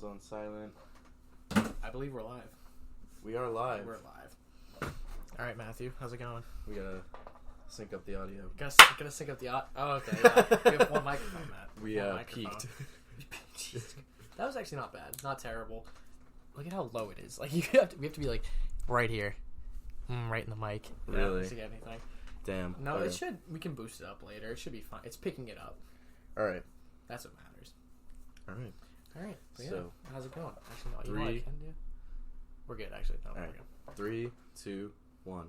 Microphones on silent. I believe we're live. We are live. We're live. All right, Matthew, how's it going? We gotta sync up the audio. Gotta sync up the audio. Oh, okay. Yeah. We have one microphone, Matt. We peaked. That was actually not bad. Not terrible. Look at how low it is. Like we have to be like right here, right in the mic. Really? To get anything. Damn. No, okay. it should. We can boost it up later. It should be fine. It's picking it up. All right. That's what matters. All right. All right. So, how's it going? Actually, no. You know three. what I can do? We're good. Actually, no. All We're right. good. 3, 2, 1.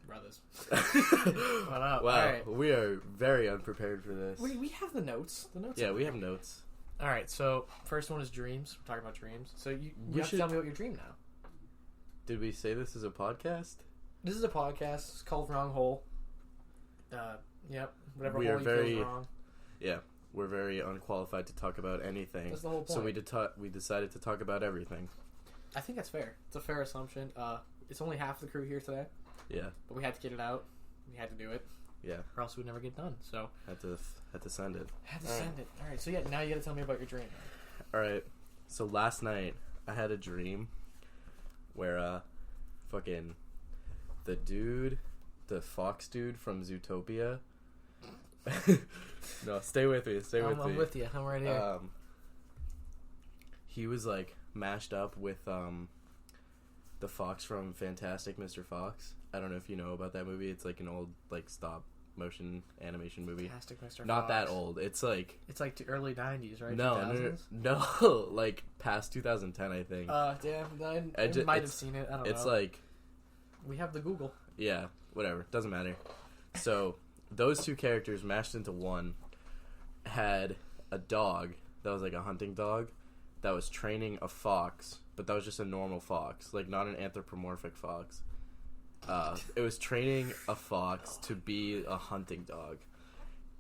Brothers. What up? Wow, All right. we are very unprepared for this. We have the notes. The notes. Yeah, are we have great. notes. All right, so first one is dreams. We're talking about dreams. So you We have should- to tell me what your dream now. Did we say this is a podcast? This is a podcast. It's called Wrong Hole. Yep. Whatever We hole are you very- feel wrong. Yeah, we're very unqualified to talk about anything. That's the whole point. So we decided to talk about everything. I think that's fair. It's a fair assumption. It's only half the crew here today, Yeah, but we had to get it out. We had to do it, yeah. or else we'd never get done. So Had to send it. had to All right. send it. All right. So yeah, now you got to tell me about your dream. All right. So last night I had a dream where fucking the fox dude from Zootopia. No, stay with me. I'm with you. I'm right here. He was like mashed up with the fox from Fantastic Mr. Fox. I don't know if you know about that movie. It's like an old like stop motion animation movie. Fantastic Mr. Not Fox. that old. It's like It's like the early '90s, right? no, 2000s? no, like past 2010, I think. Damn. I might have seen it. I don't know. It's like we have the Google. yeah, whatever. Doesn't matter. So those two characters mashed into one had a dog that was like a hunting dog that was training a fox, but that was just a normal fox, like not an anthropomorphic fox. It was training a fox to be a hunting dog,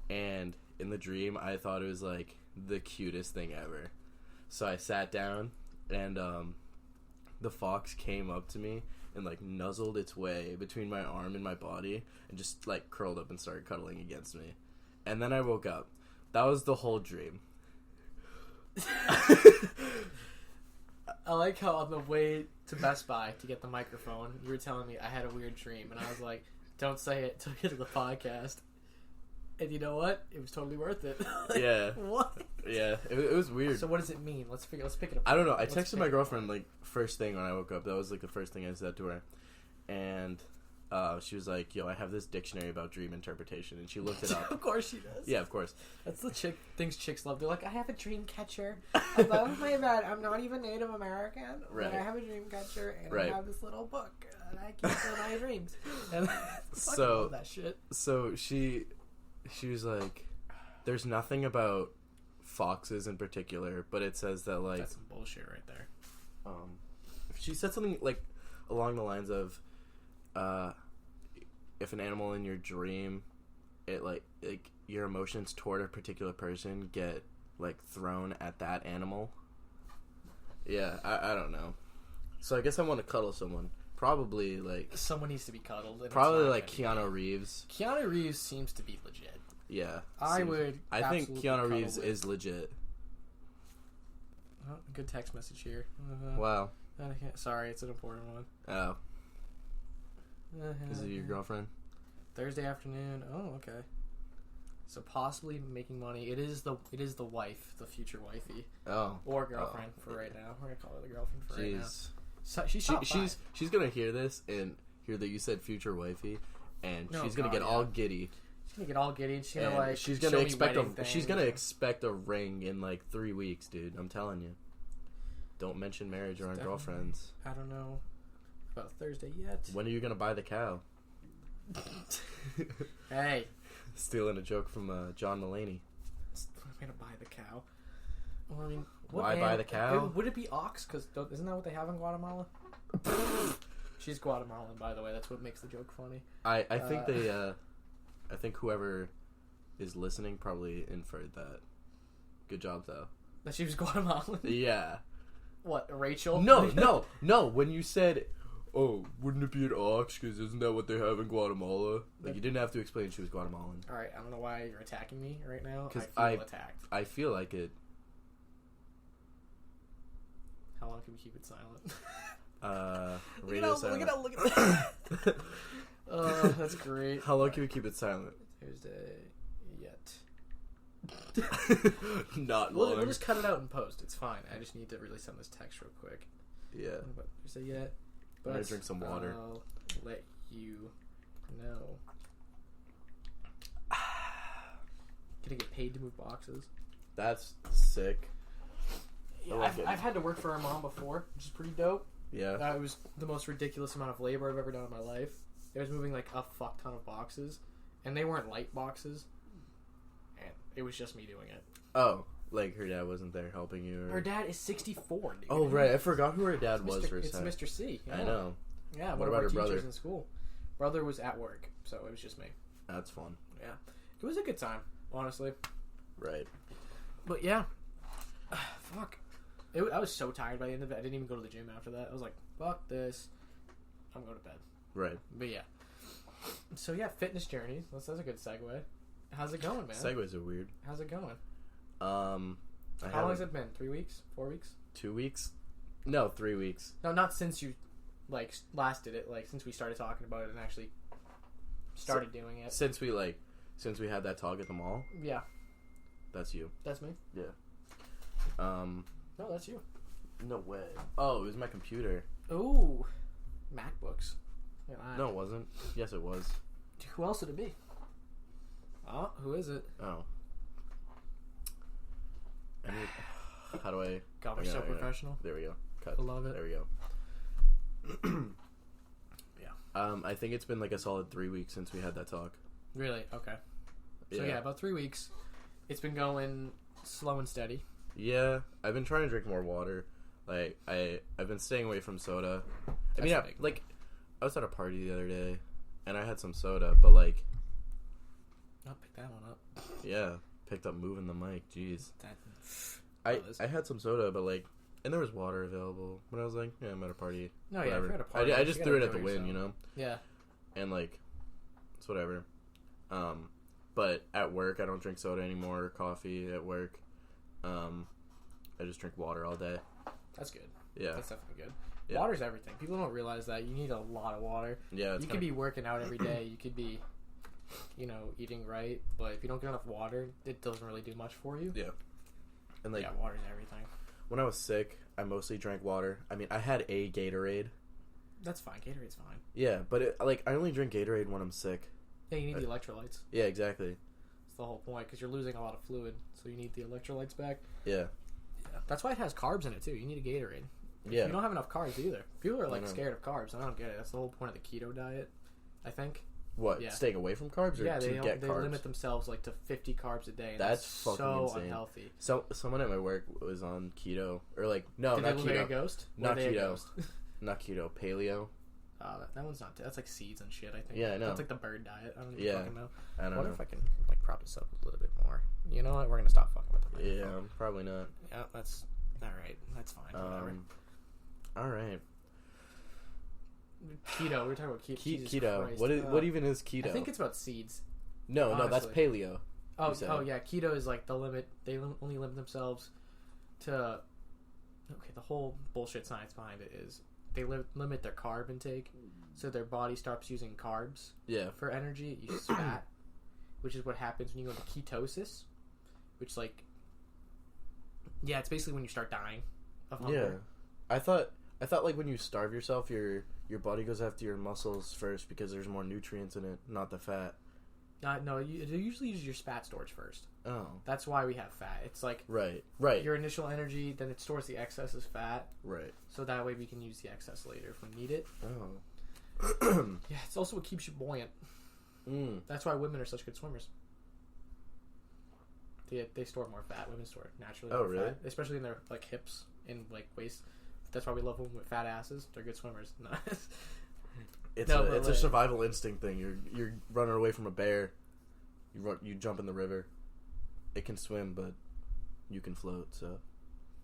and in the dream I thought it was like the cutest thing ever. So I sat down and the fox came up to me and like nuzzled its way between my arm and my body and just like curled up and started cuddling against me. And then I woke up. That was the whole dream. I like how on the way to Best Buy to get the microphone, you were telling me I had a weird dream, and I was like, "Don't say it till we get to the podcast." And you know what? It was totally worth it. Like, Yeah. What? Yeah, it was weird. So what does it mean? Let's pick it up. I don't know. I Let's texted pick my it girlfriend like first thing when I woke up. That was like the first thing I said to her, and she was like, "Yo, I have this dictionary about dream interpretation," and she looked it up. Of course she does. Yeah, of course. That's the things chicks love. They're like, I have a dream catcher. I love my bed. I'm not even Native American, Right. but I have a dream catcher, and Right. I have this little book, and I keep it in my dreams. And So- love that shit. So she was like, "There's nothing about foxes in particular, but it says that like That's some bullshit right there. she said something like along the lines of if an animal in your dream it like your emotions toward a particular person get like thrown at that animal." Yeah, I don't know. So I guess I want to cuddle someone. Probably like Someone needs to be cuddled. And it's probably not like gonna Keanu Reeves. be. Keanu Reeves seems to be legit. Yeah. I would. I think absolutely Keanu cuddle Reeves with- is legit. Oh, good text message here. Wow. Sorry, it's an important one. Oh. Is it your girlfriend? Thursday afternoon. Oh, okay. So possibly making money. It is the wife, the future wifey, Oh. or girlfriend for right now. We're gonna call her the girlfriend for right now. Jeez. So she's She's gonna hear this and hear that you said future wifey, and Oh, she's gonna God, get yeah. all giddy. She's gonna get all giddy. And she's gonna And like. she's show gonna me expect wedding she's things. gonna expect a ring in like 3 weeks, dude. I'm telling you. Don't mention marriage around Definitely. girlfriends. I don't know about Thursday yet. When are you gonna buy the cow? Hey, Stealing a joke from John Mulaney. I'm gonna buy the cow. Well, I mean, what Why buy the cow? Would it be ox? Because isn't that what they have in Guatemala? She's Guatemalan, by the way. That's what makes the joke funny. I think they I think whoever is listening probably inferred that. Good job though. That she was Guatemalan. Yeah. What, Rachel? No. When you said, "Oh, wouldn't it be an ox? Because isn't that what they have in Guatemala?" Like you didn't have to explain she was Guatemalan. All right, I don't know why you're attacking me right now. 'Cause I feel attacked. I feel like it. long can we keep it silent? Radio silent. Look at that. Oh, that's great. How long can we keep it silent? Thursday yet. Not long. We'll just cut it out and post. It's fine. I just need to really send this text real quick. Yeah. But Thursday yet. But I'm gonna drink some water. I'll let you know. Gonna get paid to move boxes. That's sick. Yeah, I've had to work for our mom before, which is pretty dope. Yeah. It was the most ridiculous amount of labor I've ever done in my life. It was moving like a fuck ton of boxes, and they weren't light boxes, and it was just me doing it. Oh, like her dad wasn't there helping you? Or... Her dad is 64, dude. Oh, right. I forgot who her dad was for a It's second. Mr. C. Yeah. I know. Yeah, What one of about our her teachers brother? in school. Brother was at work, so it was just me. That's fun. Yeah. It was a good time, honestly. Right. But yeah. Fuck. I was so tired by the end of it. I didn't even go to the gym after that. I was like, fuck this. I'm going to bed. Right. But yeah. So yeah, fitness journey. That's a good segue. How's it going, man? Segues are weird. How's it going? How long has it been? 3 weeks? 4 weeks? 2 weeks? No, 3 weeks. No, not since you last did it. Like since we started talking about it and actually started doing it. Since we had that talk at the mall. Yeah. That's you. That's me. Yeah. No, that's you. No way. Oh, it was my computer. Ooh, MacBooks. No, it wasn't. Yes, it was. Who else would it be? Oh, who is it? Oh. How do I... God, we're so professional. There we go. Cut. I love it. There we go. Yeah. I think it's been like a solid 3 weeks since we had that talk. Really? Okay. So yeah, about 3 weeks. It's been going slow and steady. Yeah, I've been trying to drink more water. Like I've been staying away from soda. I mean, I was at a party the other day, and I had some soda, but like, I'll pick that one up. Yeah, picked up moving the mic. Jeez. I had some soda, but like, and there was water available. But I was like, yeah, I'm at a party. No, whatever. yeah, if you're at a party, I just threw it at the wind, you know. Yeah. And like, it's whatever. But at work, I don't drink soda anymore or coffee at work. I just drink water all day. That's good. Yeah. That's definitely good. Yeah. Water's everything. People don't realize that. You need a lot of water. Yeah. You could be working out every day. You could be, eating right. But if you don't get enough water, it doesn't really do much for you. Yeah. And like, yeah, water's everything. When I was sick, I mostly drank water. I mean, I had a Gatorade. That's fine. Gatorade's fine. Yeah, but I only drink Gatorade when I'm sick. Yeah, you need the electrolytes. Yeah, exactly. That's the whole point, because you're losing a lot of fluid, so you need the electrolytes back. Yeah. That's why it has carbs in it, too. You need a Gatorade. Yeah. You don't have enough carbs, either. People are, scared of carbs. I don't get it. That's the whole point of the keto diet, I think. What? Yeah. Staying away from carbs or to get they carbs? limit themselves, to 50 carbs a day. And that's fucking so insane. Unhealthy. So, someone at my work was on keto. Or, no, Did not they look keto. like a ghost? Not keto. Not keto. Paleo. That one's not... That's, seeds and shit, I think. Yeah, I know. That's, the bird diet. I don't even fucking know. I don't know. What if I can, prop this up a little bit more? You know what? We're gonna stop fucking with the microphone. Yeah, probably not. Yeah, that's... Alright. That's fine. Whatever. Alright. Keto. We're talking about keto. Keto. Christ. What even is keto? I think it's about seeds. No, that's paleo. Oh yeah, keto is the limit. They only limit themselves to. Okay, the whole bullshit science behind it is they limit their carb intake, so their body stops using carbs. Yeah. For energy, it uses fat, which is what happens when you go into ketosis, which yeah, it's basically when you start dying of hunger. Yeah, I thought when you starve yourself, your body goes after your muscles first because there's more nutrients in it, not the fat. No, they usually use your fat storage first. Oh. That's why we have fat. It's right. Your initial energy, then it stores the excess as fat. Right. So that way we can use the excess later if we need it. Oh. Yeah, it's also what keeps you buoyant. That's why women are such good swimmers. They store more fat. Women store naturally more really? fat, especially in their hips and waist. That's why we love women with fat asses. They're good swimmers. It's a survival instinct thing. You're running away from a bear. You jump in the river. It can swim, but you can float. So,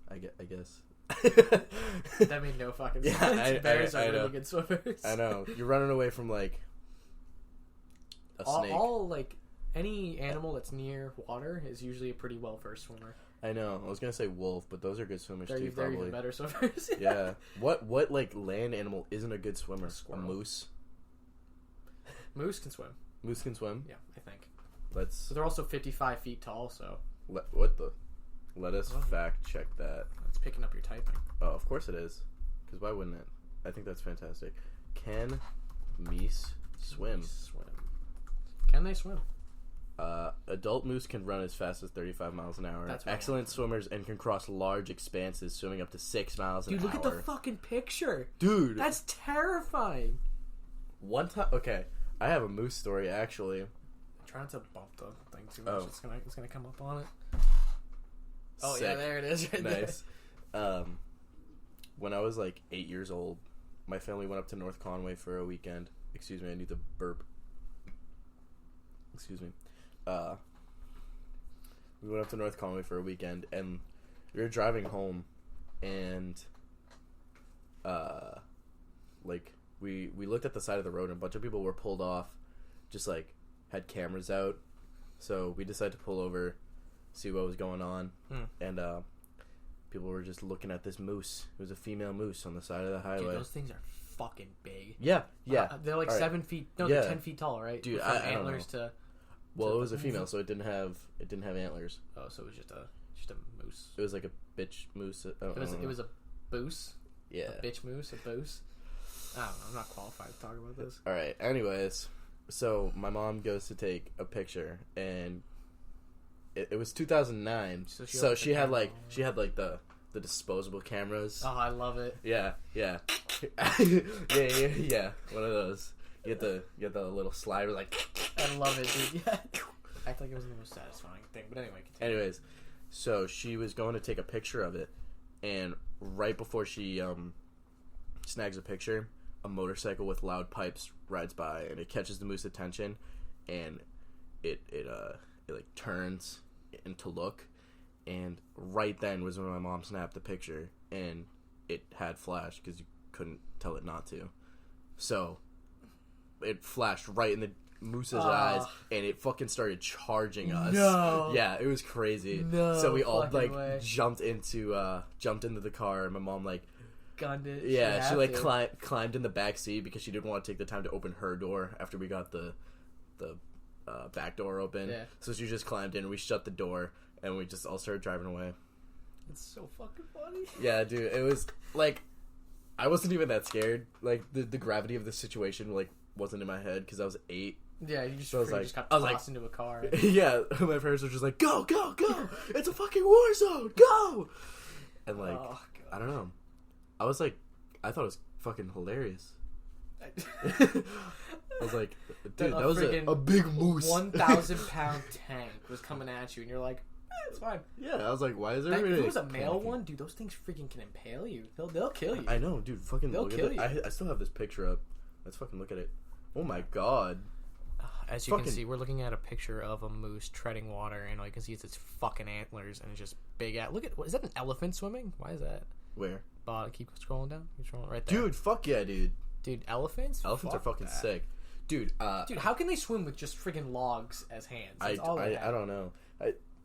I guess. That made no fucking sense. Yeah, Bears are know. really good swimmers. I know. You're running away from a snake. All any animal that's near water is usually a pretty well versed swimmer. I know. I was gonna say wolf, but those are good swimmers They're too. they're Probably. even better swimmers. Yeah. What like land animal isn't a good swimmer? Squirrel. A moose. Moose can swim. Moose can swim. Yeah, I think. Let's. But they're also 55 feet tall, so What the? Let us What? fact check that. it's picking up your typing. Oh, of course it is. Because why wouldn't it? I think that's fantastic. Can meese swim? Swim. Can they swim? Adult moose can run as fast as 35 miles an hour. That's what I Excellent swimmers and can cross large expanses, swimming up to 6 miles an Dude, hour. look at the fucking picture. Dude, That's terrifying. one time. Okay, I have a moose story actually. I'm trying to bump the thing too much. Oh. It's gonna come up on it. Oh Sick. yeah, there it is. Right Nice. When I was like 8 years old, my family went up to North Conway for a weekend. Excuse me, I need to burp. Excuse me. We went up to North Conway for a weekend, and we were driving home, and like we looked at the side of the road, and a bunch of people were pulled off, just like had cameras out. So we decided to pull over, see what was going on, and people were just looking at this moose. It was a female moose on the side of the highway. Dude, those things are fucking big. Yeah. They're like All right. 7 feet. No, Yeah. they're 10 feet tall, right? Dude, From I don't antlers to. Well, it was a female, so it didn't have antlers. Oh, so it was just a moose. It was like a bitch moose. It was a boose. Yeah. A bitch moose. A boose. I don't know. I'm not qualified to talk about this. All right. Anyways, so my mom goes to take a picture, and it was 2009. So she had like the disposable cameras. Oh, I love it. Yeah. yeah. One of those. You get the little slider like. I love it, dude. Yeah. Act like it was the most satisfying thing. But anyway, continue. Anyways, so she was going to take a picture of it, and right before she snags a picture, a motorcycle with loud pipes rides by, and it catches the moose's attention, and it like turns and to look, and right then was when my mom snapped the picture, and it had flash because you couldn't tell it not to, so it flashed right in the moose's eyes, and it fucking started charging us. No. Yeah, it was crazy. No so we all fucking like way. jumped into the car, and my mom like Gunned it. yeah, she like climbed in the back seat because she didn't want to take the time to open her door after we got the back door open. Yeah. So she just climbed in, we shut the door, and we just all started driving away. It's so fucking funny. Yeah, dude, it was like I wasn't even that scared. Like the gravity of the situation like wasn't in my head because I was 8. Yeah, you just, So I was like- just got I was tossed like- into a car. Yeah, my parents were just like, "Go, go, go! It's a fucking war zone! Go!" And like, Oh, I don't know. I was like, I thought it was fucking hilarious. God. I was like, dude, That that was friggin' a big moose. 1,000-pound tank was coming at you, and you're like, it's fine. Yeah, I was like, why is there? If it was a male one, dude, those things freaking can impale you. They'll kill you. I know, dude. Fucking They'll look kill at it. you. I still have this picture up. Let's fucking look at it. Oh my god. As you can see, we're looking at a picture of a moose treading water, and all you can see is its fucking antlers, and it's just big at. Look at, is that an elephant swimming? Why is that? Where? Keep scrolling down. Keep scrolling right there. Dude, fuck yeah, dude. Dude, elephants? Elephants are Fuck fucking that. sick. Dude, Dude, how can they swim with just freaking logs as hands? I That's all they have. don't know.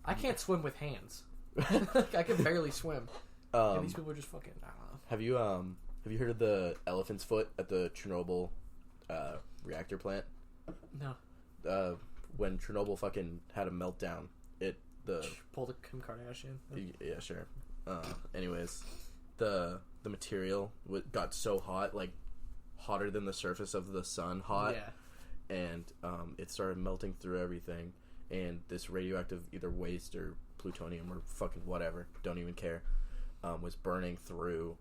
I can't swim with hands. I can barely swim. And these people are just fucking. I don't know. Have you heard of the elephant's foot at the Chernobyl reactor plant? No. When Chernobyl fucking had a meltdown, Pull the Kim Kardashian. yeah, sure. Anyways, the material got so hot, like hotter than the surface of the sun hot, Yeah. and it started melting through everything, and this radioactive either waste or plutonium or fucking whatever, don't even care, was burning through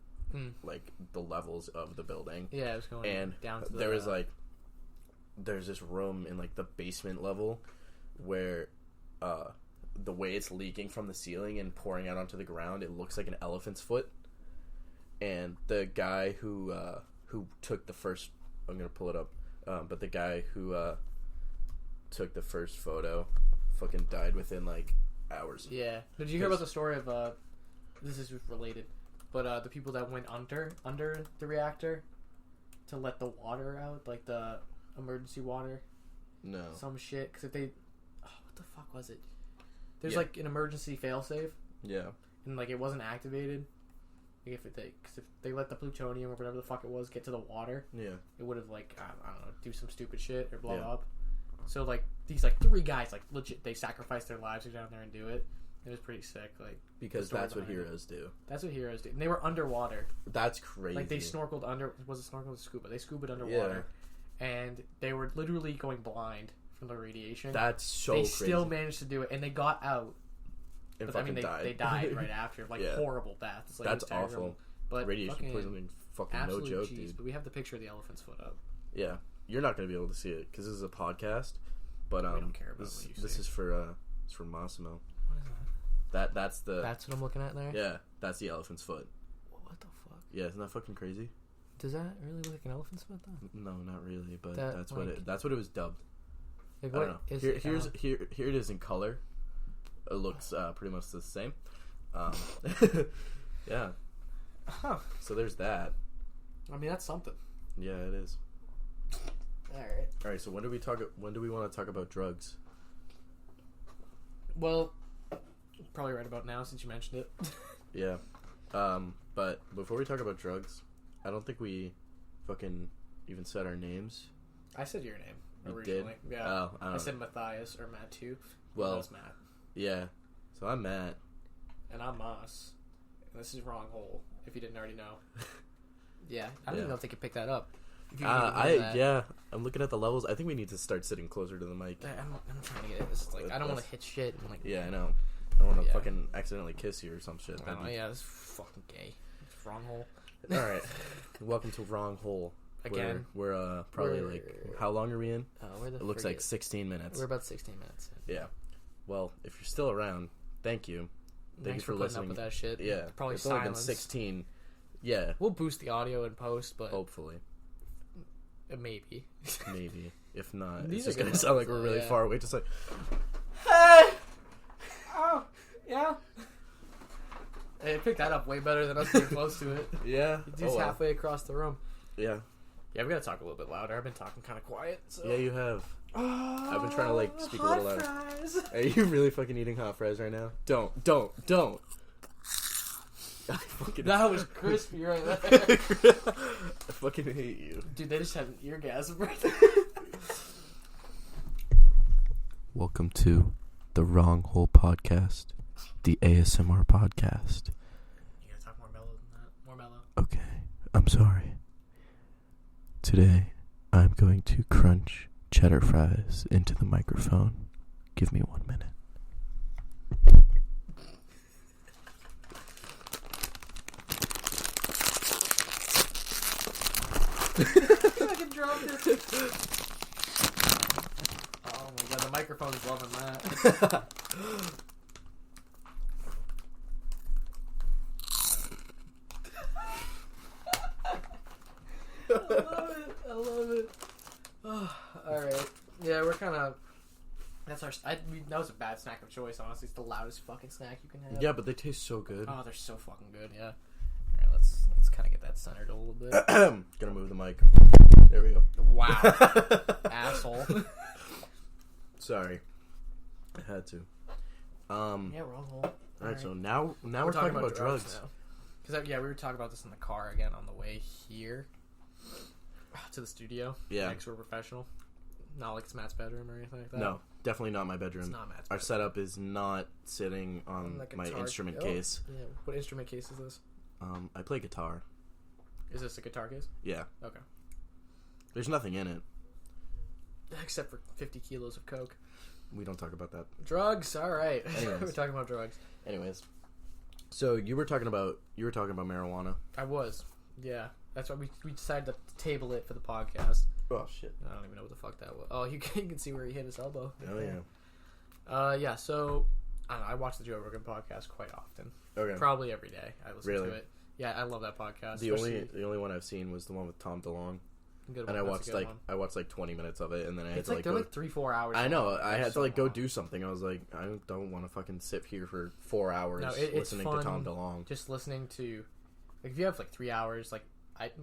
like the levels of the building. Yeah, it was going And down to there was like there's this room in like the basement level where the way it's leaking from the ceiling and pouring out onto the ground, it looks like an elephant's foot. And the guy who took the first, I'm gonna pull it up, but the guy who took the first photo fucking died within like hours. Yeah. Did you hear about the story of this is related, but the people that went under the reactor to let the water out, like the emergency water, No. some shit, because if they, what the fuck was it? There's Yeah. like an emergency failsafe Yeah. And, like, it wasn't activated. Like, cause if they let the plutonium or whatever the fuck it was get to the water, Yeah. it would have, like, I don't know, do some stupid shit or blow Yeah. up. So, like, these, like, 3 guys, like, legit, they sacrificed their lives to go down there and do it. It was pretty sick, like... Because that's what heroes do. That's what heroes do. And they were underwater. That's crazy. Like, they snorkeled under... Was it snorkel or scuba? They scubaed underwater. Yeah. And they were literally going blind from the radiation. That's so crazy. They crazy. still managed to do it, and they got out. And but, I mean, they died right after. Like, yeah. horrible deaths. Like, that's awful. But radiation poisoning fucking no joke, dude. But we have the picture of the elephant's foot up. Yeah. You're not going to be able to see it, because this is a podcast. But, we don't care about this, what you this see. is for Massimo. What is that? That's what I'm looking at there? Yeah, that's the elephant's foot. What the fuck? Yeah, isn't that fucking crazy? Does that really look like an elephant's foot, though? No, not really, but That, that's like, what it was dubbed. Like, I don't know. is Here it is in color. It looks pretty much the same. Yeah. Huh. So there's that. I mean, that's something. Yeah, it is. All right. So when do we want to talk about drugs? Well, probably right about now since you mentioned it. Yeah. But before we talk about drugs, I don't think we fucking even said our names. I said your name You originally. did? Yeah. Oh, I I don't said know. Matthias or Matt too. Well, That's Matt. Yeah. So I'm Matt. And I'm Moss. And this is Wrong Hole, if you didn't already know. Yeah. I don't even know if they could pick that up. I'm looking at the levels. I think we need to start sitting closer to the mic. I'm trying to get it. This is like, I don't want to hit shit. And like, yeah, I know. I don't want to fucking accidentally kiss you or some shit. Yeah, this is fucking gay. It's Wrong Hole. Alright. Welcome to Wrong Hole. Again. We're probably how long are we in? It looks like 16 minutes. We're about 16 minutes in. Yeah. Well, if you're still around, thank you. Thanks for listening. Up with that shit. Yeah. Probably it's only been silence. 16. Yeah. We'll boost the audio in post, but hopefully. Maybe. Maybe. If not, These it's just are going to good sound like ones, we're really yeah. far away. Just like, Hey! Oh, yeah. Hey, pick that up way better than us being close to it. yeah. He's halfway across the room. Yeah. Yeah, we gotta talk a little bit louder. I've been talking kind of quiet. So. Yeah, you have. I've been trying to like speak a little louder. Fries. Are you really fucking eating hot fries right now? Don't. That was crispy right there. I fucking hate you. Dude, they just had an eargasm right there. Welcome to the Wrong Hole Podcast, the ASMR podcast. You gotta talk more mellow than that. More mellow. Okay, I'm sorry. Today, I'm going to crunch cheddar fries into the microphone. Give me 1 minute. Fucking dropped it. Oh my god, the microphone's loving that. I love it. Oh, alright. Yeah, we're kind of... That was a bad snack of choice, honestly. It's the loudest fucking snack you can have. Yeah, but they taste so good. Oh, they're so fucking good, yeah. Alright, let's kind of get that centered a little bit. Gonna move the mic. There we go. Wow. Asshole. Sorry. I had to. Yeah, Wrong Hole. Alright, so now we're talking about drugs. Because, we were talking about this in the car again on the way here to the studio. Yeah. Next, we're professional. Not like it's Matt's bedroom or anything like that. No, definitely not my bedroom. It's not Matt's Our bedroom. setup is not sitting on Like a my guitar- instrument case. Yeah. What instrument case is this? I play guitar. Is this a guitar case? Yeah. Okay. There's nothing in it. Except for 50 kilos of coke. We don't talk about that. Drugs. All right. Anyways. We're talking about drugs. Anyways, so you were talking about marijuana. I was. Yeah. That's why we decided to table it for the podcast. Oh shit! I don't even know what the fuck that was. Oh, you can see where he hit his elbow. Oh yeah. Yeah. So I don't know, I watch the Joe Rogan podcast quite often. Okay. Probably every day. I listen Really? to it. Yeah, I love that podcast. The only one I've seen was the one with Tom DeLonge, and I watched like 20 minutes of it, and then I had to they're like 3-4 hours. I know. long. I had to so go long. do something. I was like, I don't want to fucking sit here for 4 hours No, it's listening fun to Tom DeLonge. Just listening to, like, if you have like 3 hours, like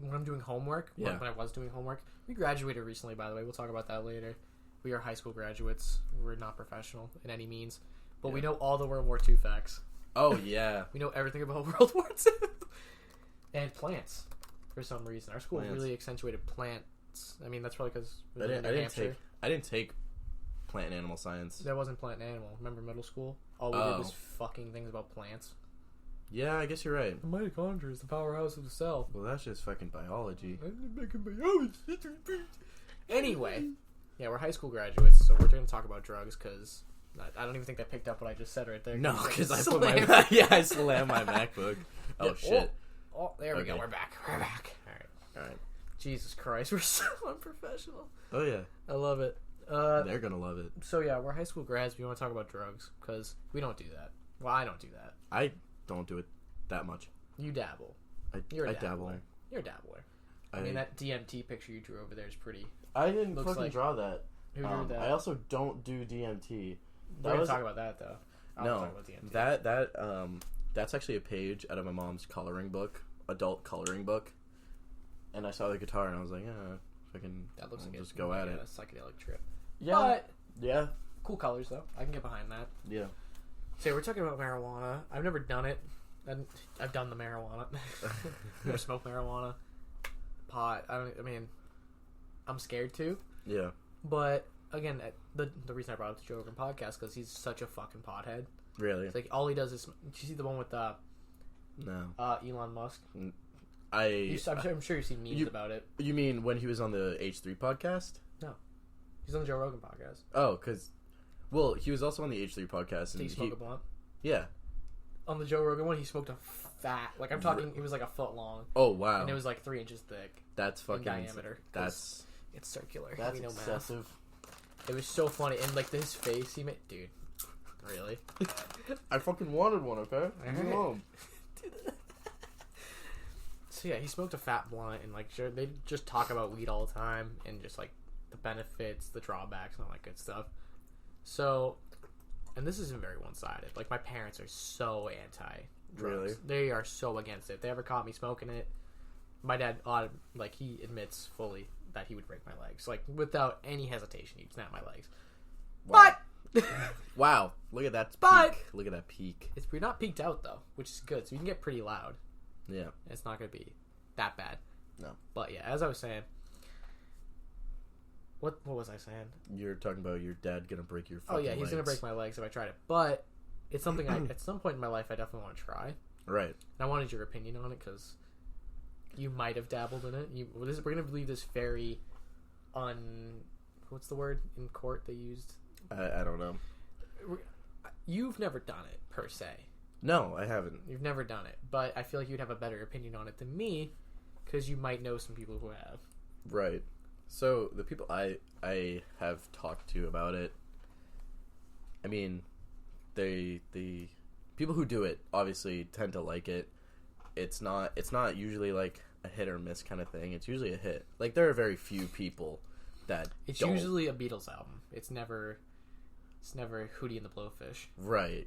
when I'm doing homework. Yeah. When I was doing homework, we graduated recently. By the way, we'll talk about that later. We are high school graduates. We're not professional in any means, but we know all the World War II facts. Oh, yeah. We know everything about World War II. And plants, for some reason. Our school really accentuated plants. I mean, that's probably because I didn't take plant and animal science. That wasn't plant and animal. Remember middle school? All we did was fucking things about plants. Yeah, I guess you're right. The mitochondria is the powerhouse of the cell. Well, that's just fucking biology. Anyway, yeah, we're high school graduates, so we're going to talk about drugs because I don't even think they picked up what I just said right there. No, because I slammed my MacBook. Oh, shit. Oh, there we go. We're back. All right. Jesus Christ, we're so unprofessional. Oh, yeah. I love it. They're going to love it. So, yeah, we're high school grads. We want to talk about drugs because we don't do that. Well, I don't do that. I don't do it that much. You dabble. You're a dabbler. You're a dabbler. I mean, that DMT picture you drew over there is pretty... I didn't fucking draw that. Who drew that? I also don't do DMT. We're going to talk about that, though. No, talk about DMT. That's actually a page out of my mom's coloring book, adult coloring book. And I saw the guitar and I was like, that looks like just go at it. A psychedelic trip. Yeah. But, yeah. Cool colors, though. I can get behind that. Yeah. So we're talking about marijuana. I've never done it. I've done the marijuana. Never smoked marijuana. Pot. I'm scared to. Yeah. But again, the reason I brought up the Joe Rogan podcast because he's such a fucking pothead. Really? It's like all he does is. Did you see the one with no. Elon Musk? I'm sure you've seen memes about it. You mean when he was on the H3 podcast? No, he's on the Joe Rogan podcast. Oh, well, he was also on the H3 podcast. Did he smoke a blunt? Yeah. On the Joe Rogan one, he smoked a fat. Like I'm talking, it was like a foot long. Oh wow! And it was like 3 inches thick. That's fucking in diameter. It's circular. That's excessive. It was so funny, and like his face, he made, dude. Really? I fucking wanted one. Okay. Right. So yeah, he smoked a fat blunt, and like they just talk about weed all the time, and just like the benefits, the drawbacks, and all that good stuff. So, and this isn't very one-sided. Like my parents are so anti-drugs. Really? They are so against it. If they ever caught me smoking it, my dad, he admits fully that he would break my legs, like without any hesitation. He'd snap my legs. Wow. But wow, look at that peak. But look at that peak. We're not peaked out though, which is good. So you can get pretty loud. Yeah, it's not gonna be that bad. No. But yeah, as I was saying, what was I saying? You're talking about your dad gonna break your fucking he's legs. gonna break my legs if I tried it. But it's something at some point in my life I definitely want to try. Right. And I wanted your opinion on it because you might have dabbled in it. We're gonna leave this very what's the word in court they used? I don't know. You've never done it per se. No, I haven't. You've never done it, but I feel like you'd have a better opinion on it than me because you might know some people who have. Right. So the people I have talked to about it, I mean, the people who do it obviously tend to like it. It's not usually like a hit or miss kind of thing. It's usually a hit. Like there are very few people that don't. Usually a Beatles album. It's never Hootie and the Blowfish. Right.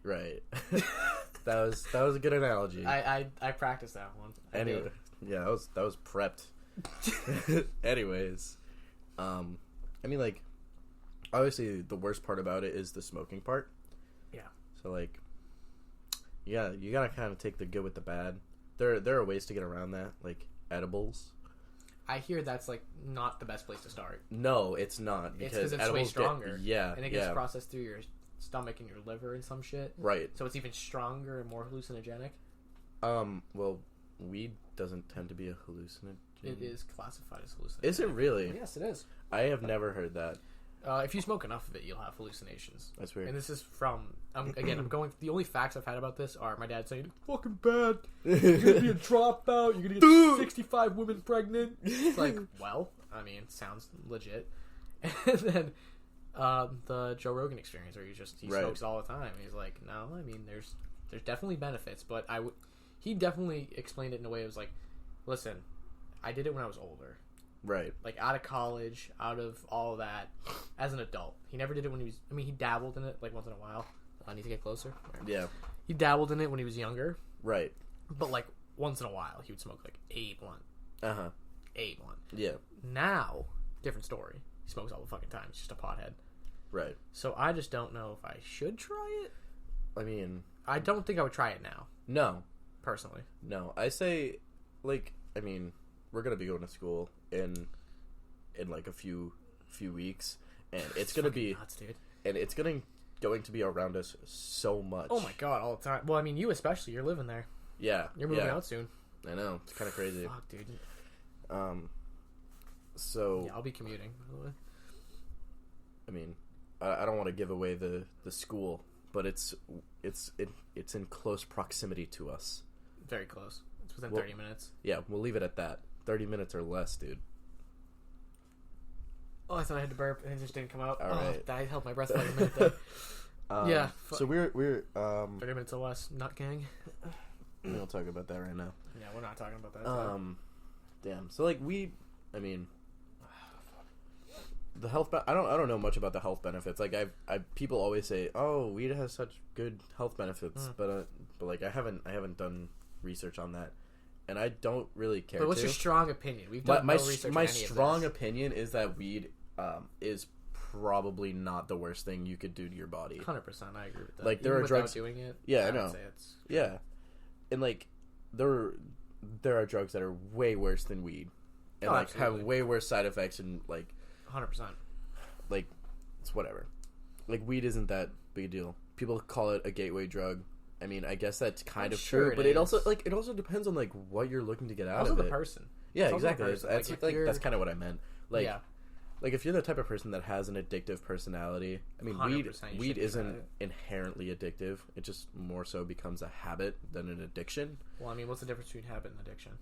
that was a good analogy. I practiced that one. Anyway, yeah, that was prepped. Anyways, I mean, like, obviously the worst part about it is the smoking part. Yeah. So like, yeah, you gotta kind of take the good with the bad. There are ways to get around that, like edibles. I hear that's like not the best place to start. No, it's not because it's way stronger. And it gets processed through your stomach and your liver and some shit. Right. So it's even stronger and more hallucinogenic. Well, weed doesn't tend to be a hallucinogen. It is classified as hallucinogenic. Is it really? Yes, it is. I have never heard that. If you smoke enough of it, you'll have hallucinations. That's weird. And this is from again. I'm going. The only facts I've had about this are my dad saying, "It's fucking bad. You're gonna be a dropout. You're gonna get 65 women pregnant." It's like, well, I mean, it sounds legit. And then the Joe Rogan experience, where he smokes all the time. And he's like, "No, I mean, there's definitely benefits, but he definitely explained it in a way. It was like, listen, I did it when I was older." Right. Like, out of college, out of all of that, as an adult. He never did it when he was... I mean, he dabbled in it, like, once in a while. I need to get closer. Right. Yeah. He dabbled in it when he was younger. Right. But, like, once in a while, he would smoke, like, a blunt. Uh-huh. A blunt. Yeah. Now, different story. He smokes all the fucking time. He's just a pothead. Right. So, I just don't know if I should try it. I mean... I don't think I would try it now. No. Personally. No. I say, like, I mean, we're going to be going to school in like a few weeks, and it's going to be nuts, dude. And it's going to be around us so much. Oh my god, all the time. Well, I mean, you especially, you're living there. Yeah. You're moving out soon. I know. It's kind of crazy. Fuck, dude. So yeah, I'll be commuting, by the way. I mean, I don't want to give away the school, but it's in close proximity to us. Very close. It's within 30 minutes. Yeah, we'll leave it at that. 30 minutes or less, dude. Oh, I thought I had to burp, and it just didn't come out. All right. I held my breath for like a minute there. Yeah. So we're 30 minutes or less, nut gang. We don't talk about that right now. Yeah, we're not talking about that. Damn. So like I mean, the health. I don't know much about the health benefits. Like people always say, "Oh, weed has such good health benefits," but like I haven't done research on that, and I don't really care. But what's your strong opinion? We've done no research. My strong opinion is that weed is probably not the worst thing you could do to your body. 100%, I agree with that. Like there are drugs doing it. Yeah, I know. Yeah, and like there are drugs that are way worse than weed, and like absolutely. have way worse side effects, and like 100%. Like it's whatever. Like weed isn't that big a deal. People call it a gateway drug. I mean, I guess that's kind of true, but it also depends on like what you're looking to get out of it. Also the person. Yeah, exactly. That's kind of what I meant. Like, yeah. Like if you're the type of person that has an addictive personality, I mean, weed isn't inherently addictive. It just more so becomes a habit than an addiction. Well, I mean, what's the difference between habit and addiction?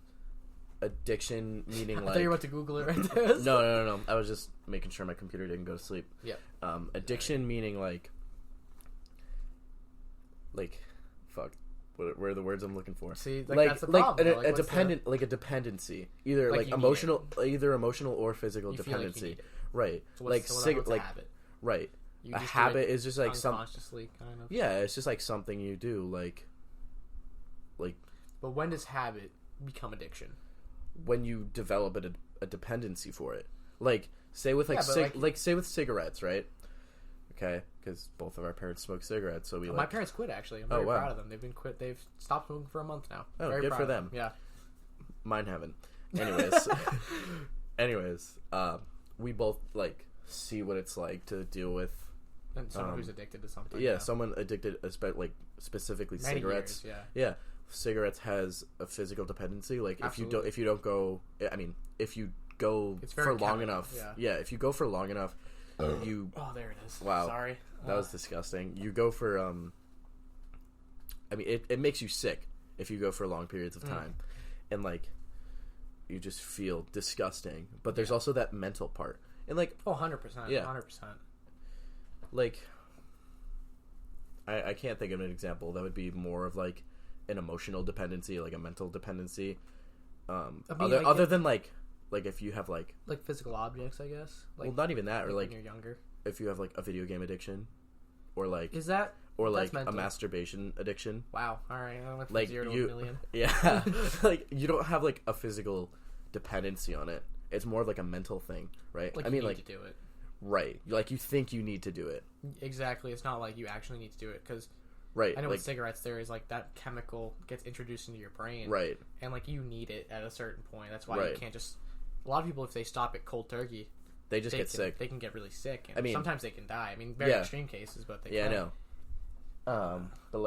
Addiction meaning I like... thought you were about to Google it right there. No. I was just making sure my computer didn't go to sleep. Yeah. Addiction meaning like... Fuck. What are the words I'm looking for? See, that's the problem. A dependency, either like emotional, or physical dependency, right? So what's a habit? Right. A habit is just like unconsciously, kind of. Yeah, it's just like something you do, like. But when does habit become addiction? When you develop a dependency for it, like say with say with cigarettes, right? Okay, because both of our parents smoke cigarettes, so we. My parents quit. Actually, I'm very proud of them. They've been quit. They've stopped smoking for a month now. Oh, very good for them. Yeah, mine haven't. Anyways, we both like see what it's like to deal with. And someone who's addicted to something. Yeah, someone addicted, specifically many cigarettes. Years, yeah, cigarettes has a physical dependency. Like Absolutely. if you don't go, I mean, if you go for long enough, if you go for long enough. Oh, there it is. Wow. Sorry. That was disgusting. You go for, I mean, it makes you sick if you go for long periods of time. And, like, you just feel disgusting. But there's also that mental part. And, like... 100%. Yeah. 100%. Like, I can't think of an example that would be more of, like, an emotional dependency, like a mental dependency. Other than, like if you have like physical objects, I guess. Well, not even that, or like when you're younger. If you have like a video game addiction, or like a masturbation addiction. Wow. All right. I went from like 0 to 1 million. Yeah. Like you don't have like a physical dependency on it. It's more of like a mental thing, right? Like I mean, like to do it. Right. Like you think you need to do it. Exactly. It's not like you actually need to do it because. Right. I know with cigarettes there is like that chemical gets introduced into your brain. Right. And like you need it at a certain point. That's why you can't just. A lot of people, if they stop it cold turkey, they get sick. They can get really sick. And I mean, sometimes they can die. I mean, very extreme cases, but they can. I know. But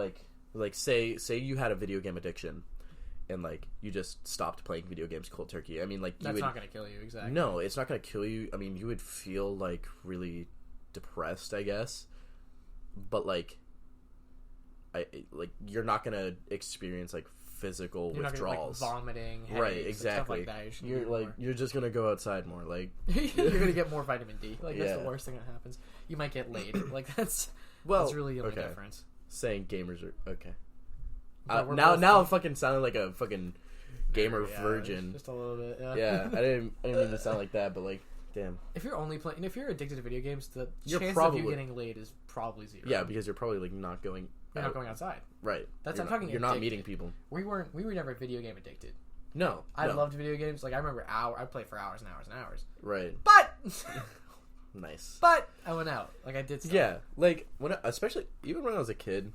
like say you had a video game addiction, and like you just stopped playing video games cold turkey. I mean, like that's not going to kill you, exactly. No, it's not going to kill you. I mean, you would feel like really depressed, I guess. But like, you're not going to experience like physical you're withdrawals, not gonna, like, vomiting, headaches, right? Exactly. Stuff like that. You're just gonna go outside more. Like you're gonna get more vitamin D. Like that's the worst thing that happens. You might get laid. Like that's really the only difference. Saying gamers are okay. Now I'm fucking sounding like a fucking gamer virgin. Just a little bit. Yeah. I didn't mean to sound like that, but like, damn. If you're only playing, if you're addicted to video games, the chance of you getting laid is probably 0. Yeah, because you're probably like not going. You're not going outside. Right. I'm talking. You're not meeting people. We were never video game addicted. No. I loved video games. Like I remember I played for hours and hours and hours. Right. But nice. But I went out. Like I did stuff. Yeah. Like especially even when I was a kid,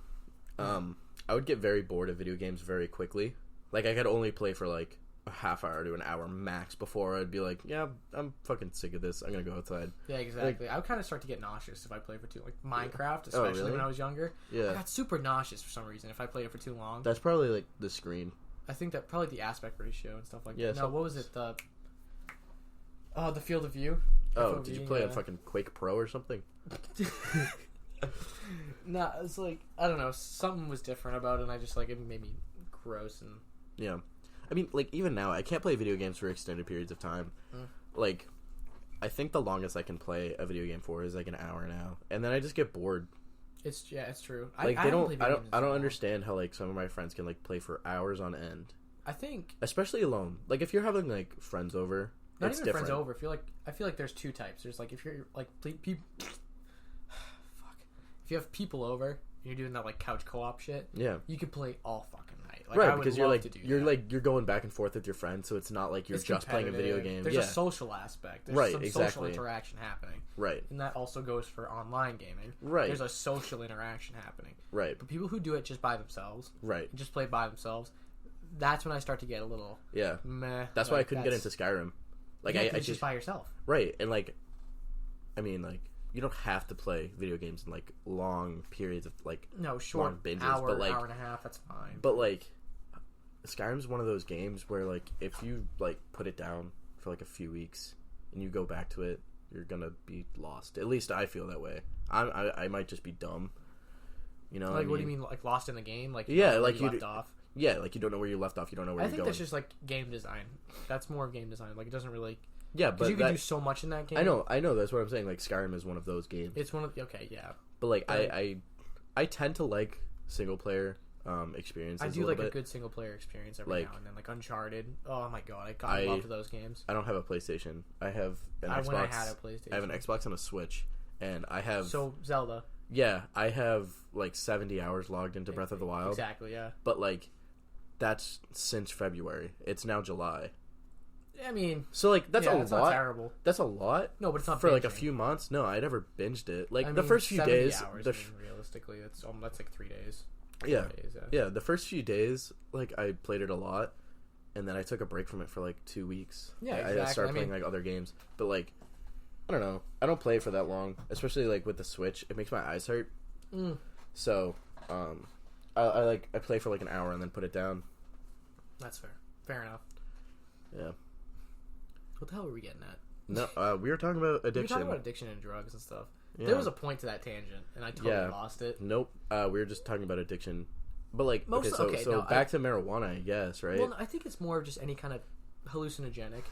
I would get very bored of video games very quickly. Like, I could only play for, like, a half hour to an hour max before I'd be like, yeah, I'm fucking sick of this. I'm gonna go outside. Yeah, exactly. Like, I would kind of start to get nauseous if I played for too like Minecraft, especially when I was younger. Yeah. I got super nauseous for some reason if I played it for too long. That's probably, like, the screen. I think that probably the aspect ratio and stuff like Yeah, that. No, what was it? The field of view. Oh, FOV, did you play a fucking Quake Pro or something? Nah, it's like, I don't know, something was different about it, and I just, like, it made me gross. And Yeah. I mean, like, even now, I can't play video games for extended periods of time. Like, I think the longest I can play a video game for is, like, an hour now. And then I just get bored. it's true. Like, I don't understand how, like, some of my friends can, like, play for hours on end. I think... Especially alone. Like, if you're having, like, friends over, Not it's even different. friends over. I feel like there's two types. There's, like, if you're, like, fuck. If you have people over, and you're doing that, like, couch co-op shit, Yeah. you can play all fucking night. Like, Right, I would because love to do that. you're going back and forth with your friends, so it's not like you're It's just playing a video game. There's yeah. a social aspect. There's Right, some exactly. social interaction happening. Right. And that also goes for online gaming. Right. There's a social interaction happening. Right. But people who do it just by themselves, Right. just play by themselves, that's when I start to get a little Yeah. meh. That's why I couldn't get into Skyrim. Like, I just by yourself. Right, and, like, I mean, like, you don't have to play video games in, like, long periods of, like, No, short long binges, hour, but, like, hour and a half, that's fine. But, like, Skyrim's one of those games where, like, if you, like, put it down for, like, a few weeks and you go back to it, you're gonna be lost. At least I feel that way. I might just be dumb. You know, like, what do you mean, like, lost in the game? Like, yeah, like you left off. Yeah, like, you don't know where you left off. You don't know where I you're think going. that's just like game design. That's more of game design. Like, it doesn't really. Yeah, Because but you can do so much in that game. I know. That's what I'm saying. Like, Skyrim is one of those games. It's one of okay, yeah. But, like, But I tend to like single player experiences. I do a like bit. a good single player experience every Like, now and then, like Uncharted. Oh my god, I love those games. I don't have a PlayStation. I have an Xbox. When I had a PlayStation, I have an Xbox and a Switch, and I have Zelda. Yeah, I have like 70 hours logged into Breath of the Wild. Exactly, yeah. But like, that's since February. It's now July. I mean, so like that's a lot. Not terrible. That's a lot. No, but it's not for binging. like a few months. No, I never binged it. Like, I the mean, first few 70 days. hours, realistically, that's like 3 days. Yeah. 4 days, Yeah, the first few days, like, I played it a lot, and then I took a break from it for like 2 weeks. Yeah, I started playing like other games, but like, I don't know. I don't play it for that long, especially like with the Switch. It makes my eyes hurt. So, I play for like an hour and then put it down. That's fair. Fair enough. Yeah. What the hell were we getting at? No, we were talking about addiction. We were talking about addiction and drugs and stuff. Yeah. There was a point to that tangent, and I totally lost it. Nope. We were just talking about addiction, but like, to marijuana, I guess, right? Well, I think it's more of just any kind of hallucinogenic.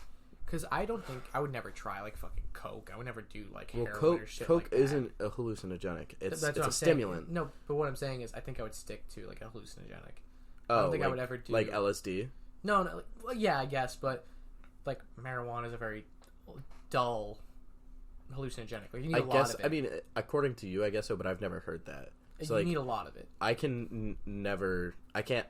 Because I don't think I would never try like fucking coke. I would never do like heroin or shit. Coke like that. isn't a hallucinogenic. It's a stimulant. No, but what I'm saying is, I think I would stick to like a hallucinogenic. Oh, I don't think I would ever do like LSD. No, well, yeah, I guess, but like marijuana is a very dull hallucinogenic. Like, you need a lot of it. I mean, according to you, I guess so, but I've never heard that. So, you need a lot of it. I can never. I can't.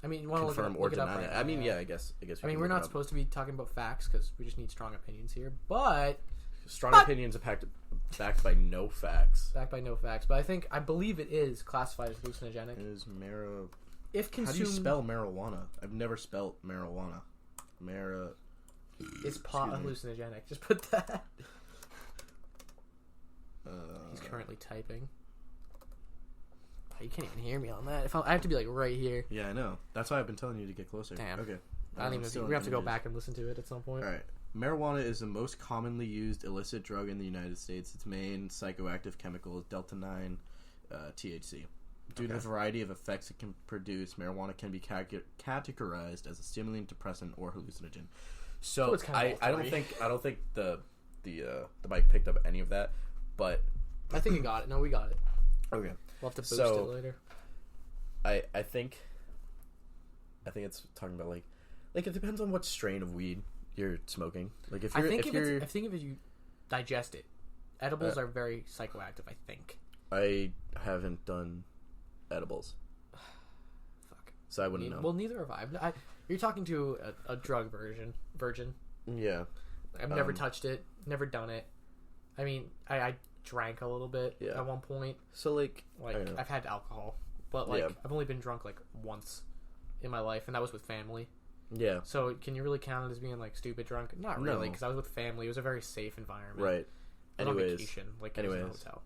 I mean, you want to confirm look it or up deny right that. now, I mean, yeah. I guess. I mean, we're not supposed to be talking about facts because we just need strong opinions here. But strong opinions backed by no facts. Backed by no facts. But I believe it is classified as hallucinogenic. Is if consumed, how do you spell marijuana? I've never spelled marijuana. Is pot hallucinogenic? Just put that. He's currently typing. You can't even hear me on that. I have to be like right here. Yeah, I know. That's why I've been telling you to get closer. Damn. Okay. I don't even. We have to go back and listen to it at some point. All right. Marijuana is the most commonly used illicit drug in the United States. Its main psychoactive chemical is delta-9 THC. Due to the variety of effects it can produce, marijuana can be categorized as a stimulant, depressant, or hallucinogen. So I don't think the mic picked up any of that, but I think we got it. No, we got it. Okay. We'll have to boost it later. I think it's talking about like it depends on what strain of weed you're smoking. Like if you digest it, edibles are very psychoactive. I think. I haven't done edibles. Fuck. So I wouldn't know. Well, neither have I. You're talking to a drug virgin. Yeah. I've never touched it. Never done it. I mean, I drank a little bit at one point. So like I've had alcohol, but like I've only been drunk like once in my life, and that was with family. Yeah. So can you really count it as being like stupid drunk? Not really, because I was with family. It was a very safe environment. Right. And on vacation, like it was in a hotel.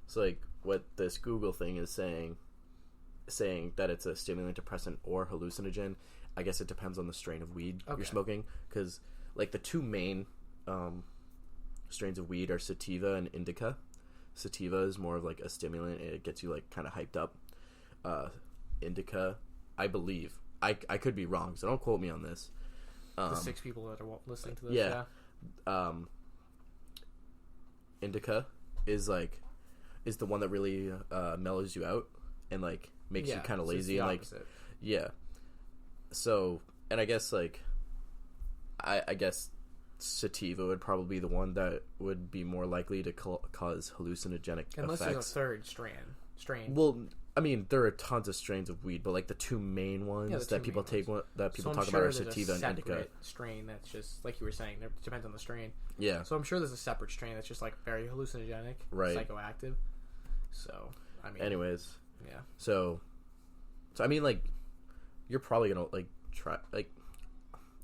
So like what this Google thing is saying that it's a stimulant, depressant, or hallucinogen. I guess it depends on the strain of weed you're smoking, because like the two main strains of weed are sativa and indica. Sativa is more of like a stimulant; it gets you like kind of hyped up. Indica, I believe, I could be wrong, so don't quote me on this. The 6 people that are listening to this, indica is the one that really mellows you out and like makes you kind of lazy and like so, and I guess like I guess sativa would probably be the one that would be more likely to cause hallucinogenic unless effects. There's a third strain. Well, I mean, there are tons of strains of weed, but like the two main ones that people talk about are sativa and indica. Strain that's just like you were saying. It depends on the strain. Yeah. So I'm sure there's a separate strain that's just like very hallucinogenic, psychoactive. So I mean, anyways, yeah. So I mean, like, you're probably gonna like try like.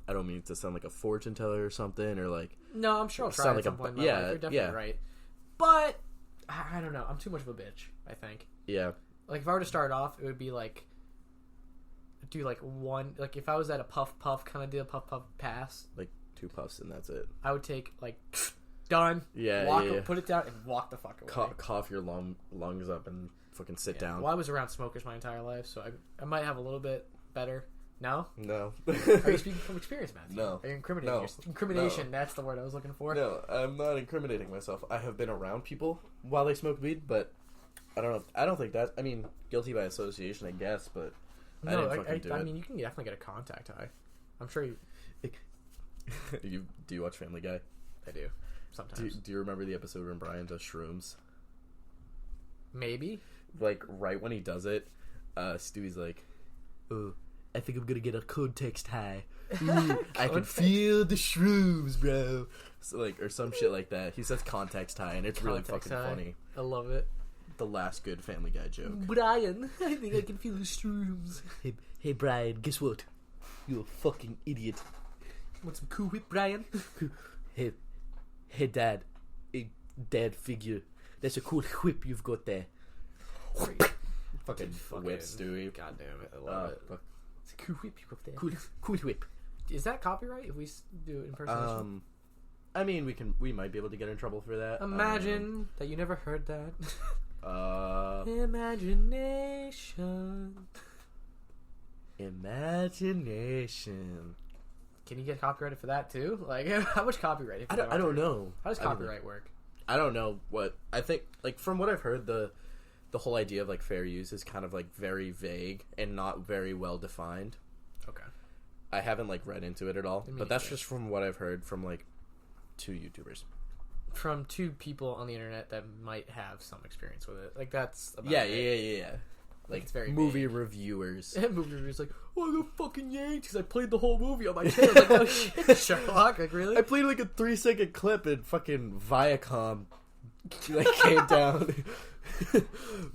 I don't mean to sound like a fortune teller or something, or like. No, I'm sure I'll try it at some point in my life. You're definitely right. But I don't know. I'm too much of a bitch, I think. Yeah. Like, if I were to start off, it would be like, do like one, like if I was at a puff kind of deal, puff pass. Like 2 puffs and that's it. I would take like, done. Yeah, walk, put it down and walk the fuck away. Cough your lungs up and fucking sit down. Well, I was around smokers my entire life, so I might have a little bit better. No? No. Are you speaking from experience, Matthew? No. Are you incriminating yourself? Incrimination, that's the word I was looking for. No, I'm not incriminating myself. I have been around people while they smoke weed, but I don't know. I don't think that. I mean, guilty by association, I guess, but I didn't fucking do it. I mean, you can definitely get a contact high. I'm sure you. Do you watch Family Guy? I do. Sometimes. Do you remember the episode when Brian does shrooms? Maybe. Like, right when he does it, Stewie's like, "Oh, I think I'm gonna get a context high. Ooh, I can feel the shrooms, bro." So, like, or some shit like that. He says context high, and it's really fucking funny. I love it. The last good Family Guy joke. Brian, I think I can feel the shrooms. Hey, Brian, guess what? You're a fucking idiot. Want some Cool Whip, Brian? Hey, Dad. Hey, Dad figure. That's a cool whip you've got there. Fucking whip, Stewie. God damn it, I love it. It's a cool whip you got there. Cool whip. Is that copyright if we do it in impersonation? I mean, we might be able to get in trouble for that. Imagine that you never heard that. Imagination. Can you get copyrighted for that too? Like, how much copyright? I don't know. How does copyright work? I don't know what I think. Like, from what I've heard, the whole idea of like fair use is kind of like very vague and not very well defined. Okay. I haven't like read into it at all, but that's just from what I've heard from like 2 YouTubers. From 2 people on the internet that might have some experience with it. Like, that's about yeah. Like, it's very movie reviewers. And movie reviewers like, oh, the fucking Yanks, because I played the whole movie on my channel. Like, oh shit, Sherlock, like, really? I played like a 3-second clip and fucking Viacom like came down.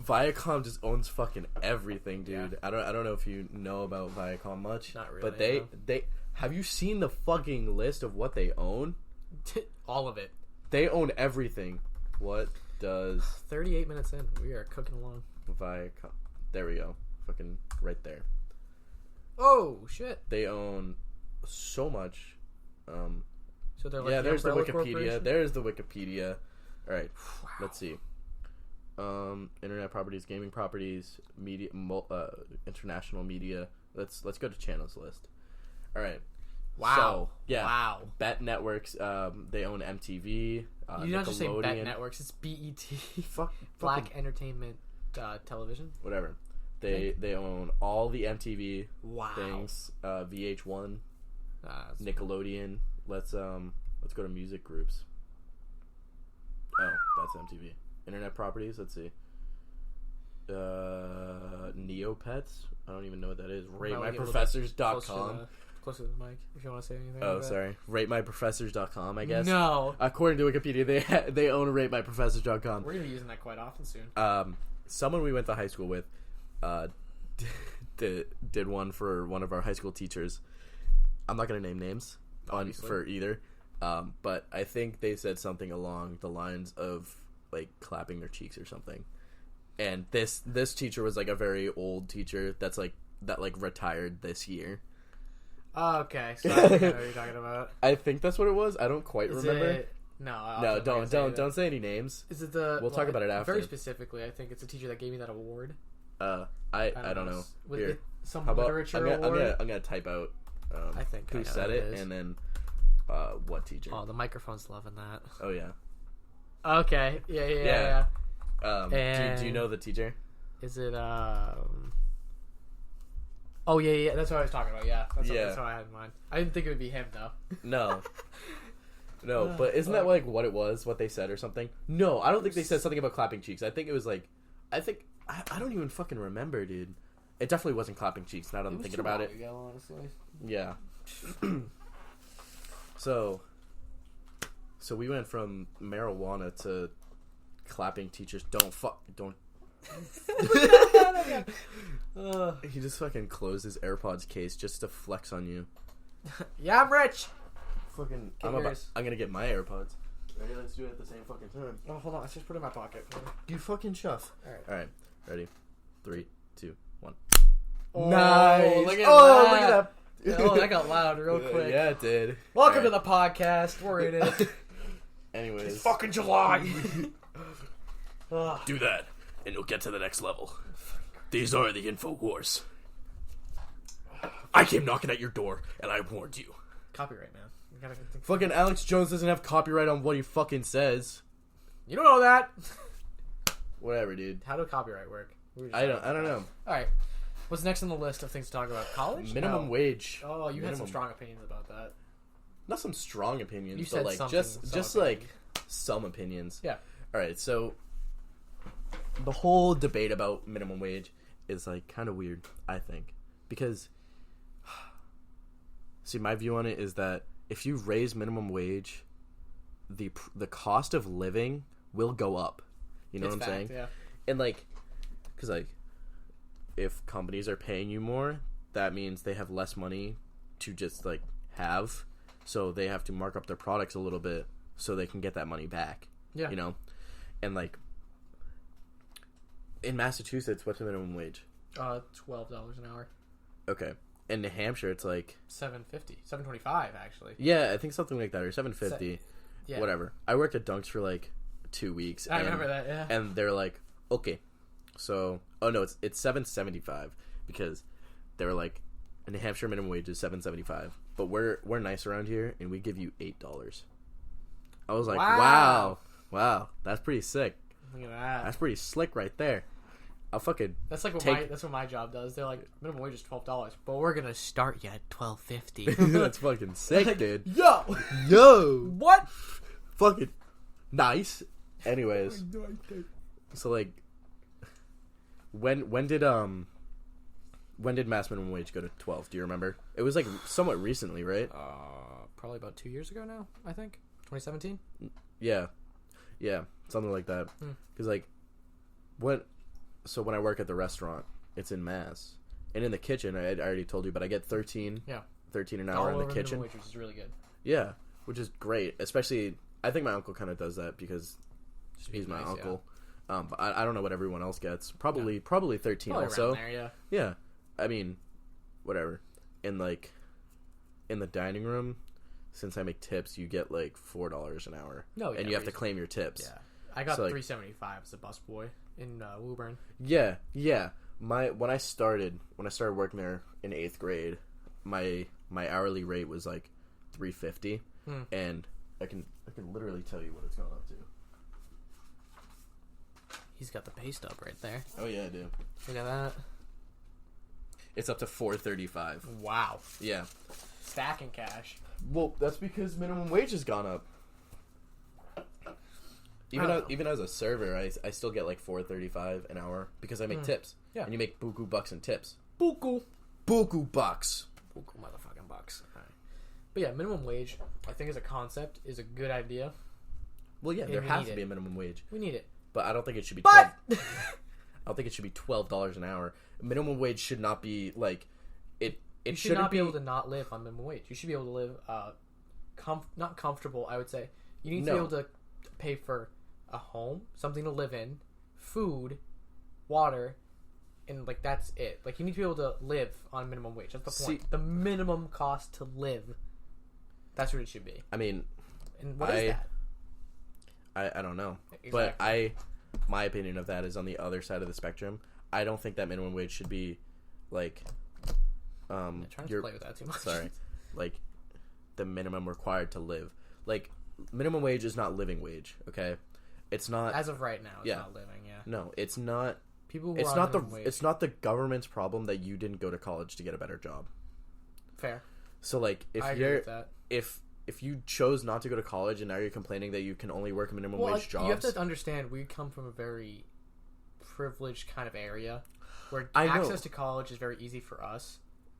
Viacom just owns fucking everything, dude. Yeah. I don't know if you know about Viacom much. Not really. But they have you seen the fucking list of what they own? All of it. They own everything. What does 38 minutes in, we are cooking along. Viacom. There we go. Fucking right there. Oh shit. They own so much. So they're like there's the Wikipedia. There's the Wikipedia. All right. Wow. Let's see. Internet properties, gaming properties, media, international media. Let's go to channels list. All right. Wow. So, yeah. Wow. Bet Networks. They own MTV. You don't just say Bet Networks. It's BET. Black Entertainment Television. Whatever. They own all the MTV things. VH1. Nickelodeon. Let's go to music groups. Oh, that's MTV. Internet properties. Let's see. Neopets. I don't even know what that is. RateMyProfessors.com. closer to the mic if you want to say anything. Oh, like that. sorry. RateMyProfessors.com, I guess. No. According to Wikipedia, they own RateMyProfessors.com. We're going to be using that quite often soon. Someone we went to high school with did one for one of our high school teachers. I'm not going to name names for either. But I think they said something along the lines of, like, clapping their cheeks or something. And this teacher was, like, a very old teacher that retired this year. Oh, okay. So I think I know what you're talking about. I think that's what it was. I don't quite remember. No, don't say any names. Is it the? We'll talk about it after. Very specifically, I think it's a teacher that gave me that award. I don't know. Was Here, it some how about literature award? I'm gonna type out. I think who I know said who it, and then what teacher? Oh, the microphone's loving that. Oh yeah. Okay. Yeah. Do you know the teacher? Is it Oh yeah. That's what I was talking about. Yeah, that's what I had in mind. I didn't think it would be him though. No, but isn't that like what it was? What they said or something? No, I don't think they said something about clapping cheeks. I think it was like, I don't even fucking remember, dude. It definitely wasn't clapping cheeks. Now that I'm thinking about it. Ago, honestly. Yeah. So we went from marijuana to clapping teachers. Don't. He just fucking closed his AirPods case just to flex on you. Yeah, I'm rich. Fucking, I'm gonna get my AirPods. Ready? Let's do it at the same fucking time. Oh, hold on. Let's just put it in my pocket. You fucking chuff. All right. Ready? 3, 2, 1. Oh, nice. Look at that. Oh, that got loud real quick. Yeah, it did. Welcome to the podcast. We're in it. Anyways. It's fucking July. Do that, and you'll get to the next level. These are the InfoWars. I came knocking at your door, and I warned you. Copyright, man. You gotta think. Fucking Alex Jones doesn't have copyright on what he fucking says. You don't know that. Whatever, dude. How do copyright work? I don't know. All right. What's next on the list of things to talk about? College? Minimum wage. Oh, you had some strong opinions about that. Not some strong opinions, You but said like something, just like some opinions. Yeah. All right. So the whole debate about minimum wage is like kind of weird, I think, because see, my view on it is that if you raise minimum wage, the cost of living will go up. You know what I'm saying? Yeah. And like, because like, if companies are paying you more, that means they have less money to just like have, so they have to mark up their products a little bit so they can get that money back. Yeah. You know, and like in Massachusetts, what's the minimum wage? $12 an hour. Okay. In New Hampshire, it's like $7.50, $7.25 actually. Yeah, I think something like that, or $7.50. Yeah. Whatever. I worked at Dunks for like 2 weeks. I remember that. Yeah. And they're like, okay, so it's $7.75 because they were like, New Hampshire minimum wage is $7.75, but we're nice around here and we give you $8. I was like, wow, that's pretty sick. Look at that. That's pretty slick right there. I'll fucking. That's like that's what my job does. They're like, minimum wage is $12, but we're gonna start you at $12.50. That's fucking sick, like, dude. Yo, what? Fucking nice. Anyways, so like, when did mass minimum wage go to 12? Do you remember? It was like somewhat recently, right? Probably about 2 years ago now. I think 2017. Yeah, something like that. Because like, when I work at the restaurant, it's in Mass, and in the kitchen, I already told you, but I get 13 an hour in the kitchen, which is really good. Yeah, which is great. Especially, I think my uncle kind of does that because he's my uncle. Yeah. But I don't know what everyone else gets. Probably 13 also. There, yeah. I mean, whatever. And like, in the dining room, since I make tips, you get like $4 an hour. No, yeah, and you have to claim your tips. Yeah, I got $3.75 as a busboy in Woburn. Yeah. When I started working there in 8th grade, my hourly rate was like $3.50, and I can literally tell you what it's gone up to. He's got the pay stub right there. Oh yeah, I do. Look at that. It's up to $4.35. Wow. Yeah. Stacking cash. Well, that's because minimum wage has gone up. Even as a server, I still get like $4.35 an hour because I make tips. Yeah. And you make buku bucks in tips. Buku bucks. motherfucking bucks. But yeah, minimum wage, I think as a concept, is a good idea. Well, yeah, there we has need to be it. a minimum wage, We need it. but I don't think it should be. But 12, I don't think it should be $12 an hour. Minimum wage should not be like it. It you should shouldn't not be able to not live on minimum wage. You should be able to live, not comfortable. I would say you need to be able to pay for a home, something to live in, food, water, and like that's it. Like you need to be able to live on minimum wage. That's the point. The minimum cost to live. That's what it should be. I mean, and what is that? I don't know, Exactly. but my opinion of that is on the other side of the spectrum. I don't think that minimum wage should be like I'm trying to play with that too much. Sorry, like the minimum required to live. Like minimum wage is not living wage. Okay, it's not as of right now. It's not living. Yeah. No, it's not. People. It's not the. It's not the government's problem that you didn't go to college to get a better job. Fair. So like, if I agree with that. if you chose not to go to college and now you're complaining that you can only work minimum wage jobs, you have to understand we come from a very privileged kind of area where access to college is very easy for us.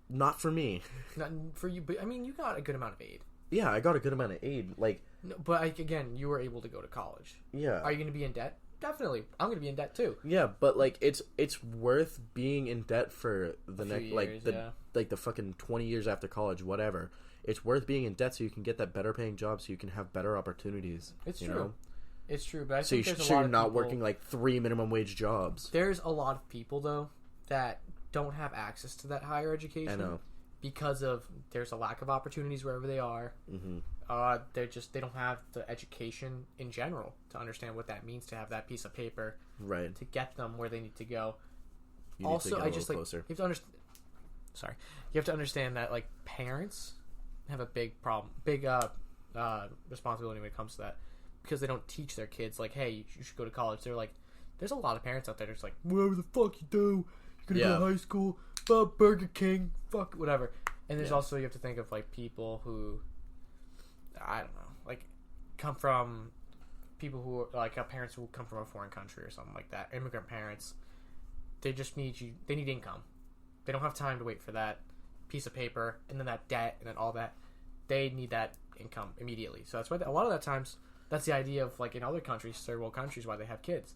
Not for me. Not for you, but I mean, you got a good amount of aid. Yeah, I got a good amount of aid. Like, no, but again, you were able to go to college. Yeah. Are you going to be in debt? Definitely. I'm going to be in debt too. Yeah, but like it's worth being in debt for the next years, like the fucking 20 years after college, whatever. It's worth being in debt so you can get that better paying job, so you can have better opportunities. It's true. Know? It's true, but I so think you're not working like 3 minimum wage jobs. There's a lot of people though that don't have access to that higher education. I know. Because there's a lack of opportunities wherever they are. Mm-hmm. They don't have the education in general to understand what that means to have that piece of paper, right, to get them where they need to go. You need to get a little closer. You have to understand. Sorry, you have to understand that like parents have a big problem, responsibility when it comes to that, because they don't teach their kids like, hey, you should go to college. They're like, there's a lot of parents out there that's like, whatever the fuck you do, you're gonna go to high school, Burger King, fuck whatever. And there's also, you have to think of like people who, I don't know, like come from people who are like parents who come from a foreign country or something like that. Immigrant parents, they just need they need income. They don't have time to wait for that piece of paper and then that debt and then all that. They need that income immediately. So that's why a lot of that times, that's the idea of like in other countries, third world countries, why they have kids.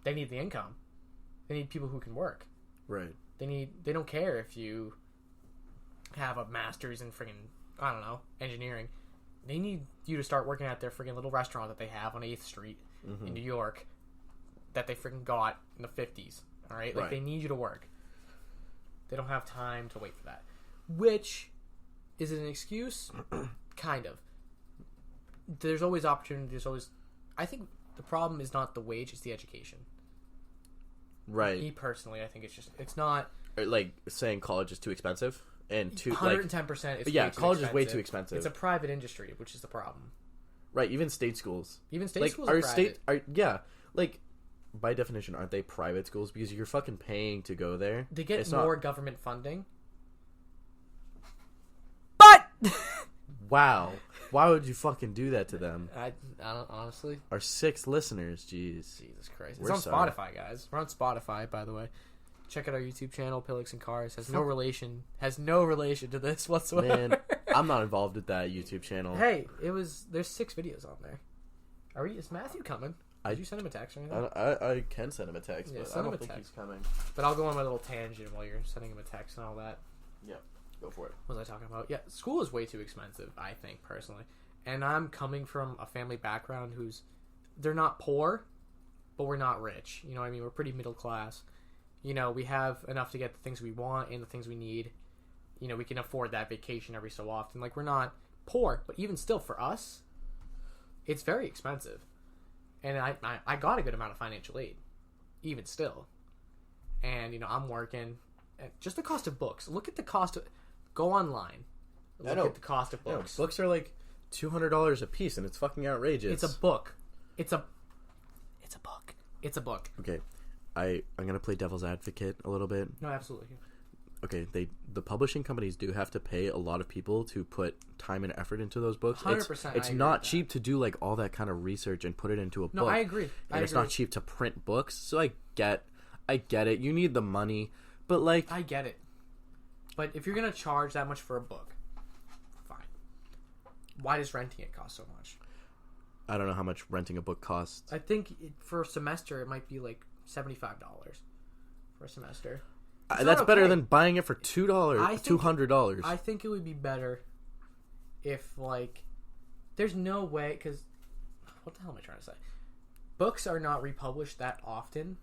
They need the income. They need people who can work. Right. They don't care if you have a master's in friggin', I don't know, engineering. They need you to start working at their friggin' little restaurant that they have on 8th Street in New York that they friggin' got in the 50s. All right? Like, they need you to work. They don't have time to wait for that. Which, is it an excuse? Kind of. There's always opportunity. There's always... I think the problem is not the wage, it's the education. Right. Me personally, I think it's not... Like, saying college is too expensive? And 110%. Yeah, college is way too expensive. It's a private industry, which is the problem. Right, even state schools. Even state schools are private. Like, by definition, aren't they private schools? Because you're fucking paying to go there. They get more government funding. But! Wow. Why would you fucking do that to them? I don't, honestly. Our 6 listeners, jeez. Jesus Christ. It's on Spotify, guys. We're on Spotify, by the way. Check out our YouTube channel, Pillix and Cars. Has no relation to this whatsoever. Man, I'm not involved with that YouTube channel. Hey, there's 6 videos on there. Is Matthew coming? Did you send him a text or anything? I can send him a text, but I don't think he's coming. But I'll go on my little tangent while you're sending him a text and all that. Yeah, go for it. What was I talking about? Yeah, school is way too expensive, I think, personally. And I'm coming from a family background they're not poor, but we're not rich. You know what I mean? We're pretty middle class. You know, we have enough to get the things we want and the things we need. You know, we can afford that vacation every so often. Like, we're not poor, but even still, for us, it's very expensive. And I got a good amount of financial aid, even still. And, you know, I'm working. And just the cost of books. Look at the cost of... Go online. Look at the cost of books. Books are like $200 a piece, and it's fucking outrageous. It's a book. It's a book. It's a book. Okay. I'm going to play devil's advocate a little bit. No, absolutely. Okay, the publishing companies do have to pay a lot of people to put time and effort into those books. 100%. It's not cheap to do like all that kind of research and put it into a book. No, I agree. It's not cheap to print books. So I get it. You need the money, but like I get it. But if you're going to charge that much for a book, fine. why does renting it cost so much? I don't know how much renting a book costs. I think for a semester it might be like $75 for a semester. That's better than buying it for $200. I think it would be better if, like, there's no way, because, what the hell am I trying to say? Books are not republished that often.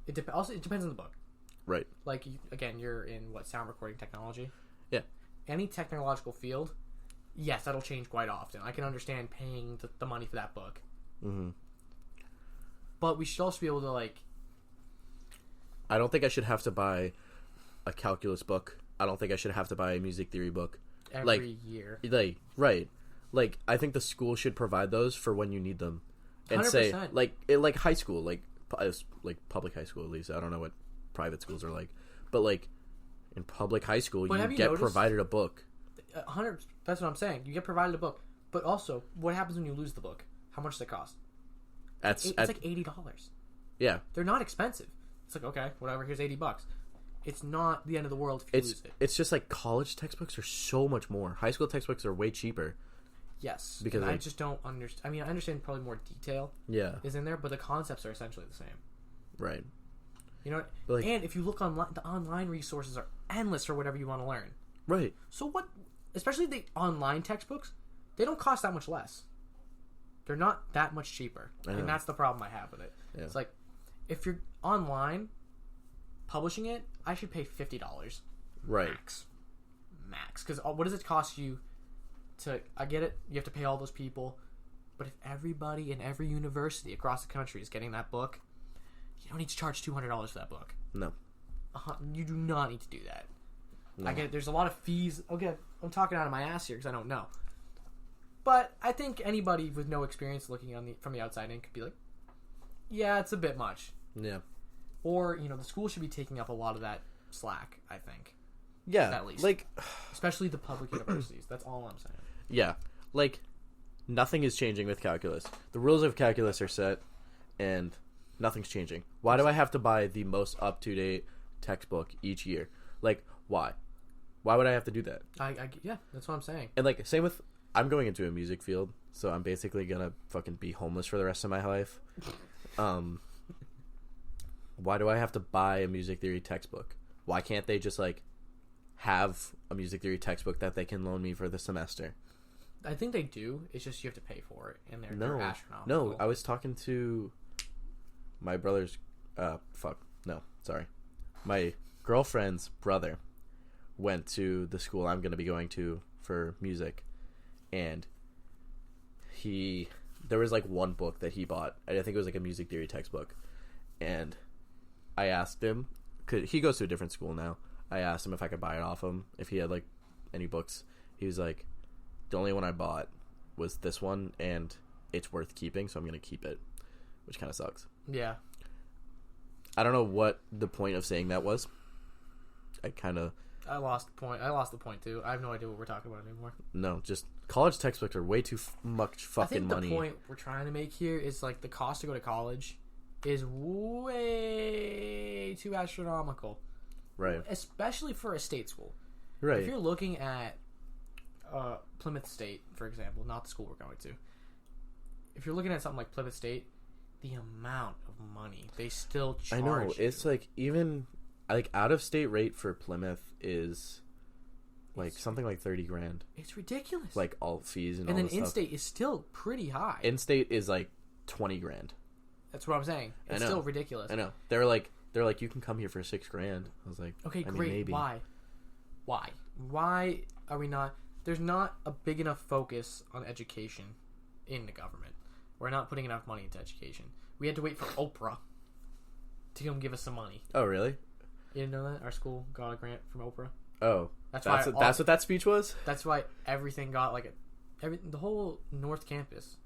It depends on the book. Right. Like, again, you're in, sound recording technology? Yeah. Any technological field, yes, that'll change quite often. I can understand paying the money for that book. Mm-hmm. But we should also be able to, like... I don't think I should have to buy a calculus book. I don't think I should have to buy a music theory book. Every year. Right. Like, I think the school should provide those for when you need them. And 100%. say, like high school, like public high school at least. I don't know what private schools are like. But, like, in public high school, you get provided a book. 100. That's what I'm saying. You get provided a book. But also, what happens when you lose the book? How much does it cost? It's like $80. Yeah. They're not expensive. It's like, okay, whatever, here's $80. It's not the end of the world if you lose it. It's just like college textbooks are so much more. High school textbooks are way cheaper. Yes. Because I just don't understand. I mean, I understand probably more detail is in there, but the concepts are essentially the same. Right. You know what? Like, and if you look online, the online resources are endless for whatever you want to learn. Right. So what, especially the online textbooks, they don't cost that much less. They're not that much cheaper. And that's the problem I have with it. Yeah. It's like, if you're online publishing it, I should pay $50. Right. Max. Because what does it cost you to... I get it. You have to pay all those people. But if everybody in every university across the country is getting that book, you don't need to charge $200 for that book. No. You do not need to do that. No. I get it. There's a lot of fees. Okay, I'm talking out of my ass here because I don't know. But I think anybody with no experience looking from the outside in could be like, yeah, it's a bit much. Yeah. Or, the school should be taking up a lot of that slack, I think. Yeah. At least. Like, especially the public universities. That's all I'm saying. Yeah. Like, nothing is changing with calculus. The rules of calculus are set, and nothing's changing. Why do I have to buy the most up-to-date textbook each year? Like, why? Why would I have to do that? Yeah, that's what I'm saying. And, like, same with... I'm going into a music field, so I'm basically gonna fucking be homeless for the rest of my life. Why do I have to buy a music theory textbook? Why can't they just, like, have a music theory textbook that they can loan me for the semester? I think they do. It's just you have to pay for it, and they're astronomical. No, I was talking to my brother's... My girlfriend's brother went to the school I'm going to be going to for music, and there was, like, one book that he bought. I think it was, like, a music theory textbook, and I asked him, cause he goes to a different school now. I asked him if I could buy it off him, if he had, like, any books. He was like, the only one I bought was this one, and it's worth keeping, so I'm going to keep it, which kind of sucks. Yeah. I don't know what the point of saying that was. I lost the point. I lost the point, too. I have no idea what we're talking about anymore. No, just college textbooks are way too much fucking money. I think the point we're trying to make here is, like, the cost to go to college is way too astronomical. Right. Especially for a state school. Right. If you're looking at Plymouth State, for example, not the school we're going to. If you're looking at something like Plymouth State, the amount of money they still charge. I know. It's like, even, like, out-of-state rate for Plymouth is, like, something like $30,000. It's ridiculous. Like, all fees and all then this stuff. in-state is still pretty high. In-state is, like, $20,000. That's what I'm saying. It's still ridiculous. I know. They're like, you can come here for $6,000. I was like, okay, great. Mean, maybe. Why are we not? There's not a big enough focus on education in the government. We're not putting enough money into education. We had to wait for Oprah to come give us some money. Oh, really? You didn't know that? Our school got a grant from Oprah. Oh, that's what that speech was? That's why everything got, like, the whole North Campus.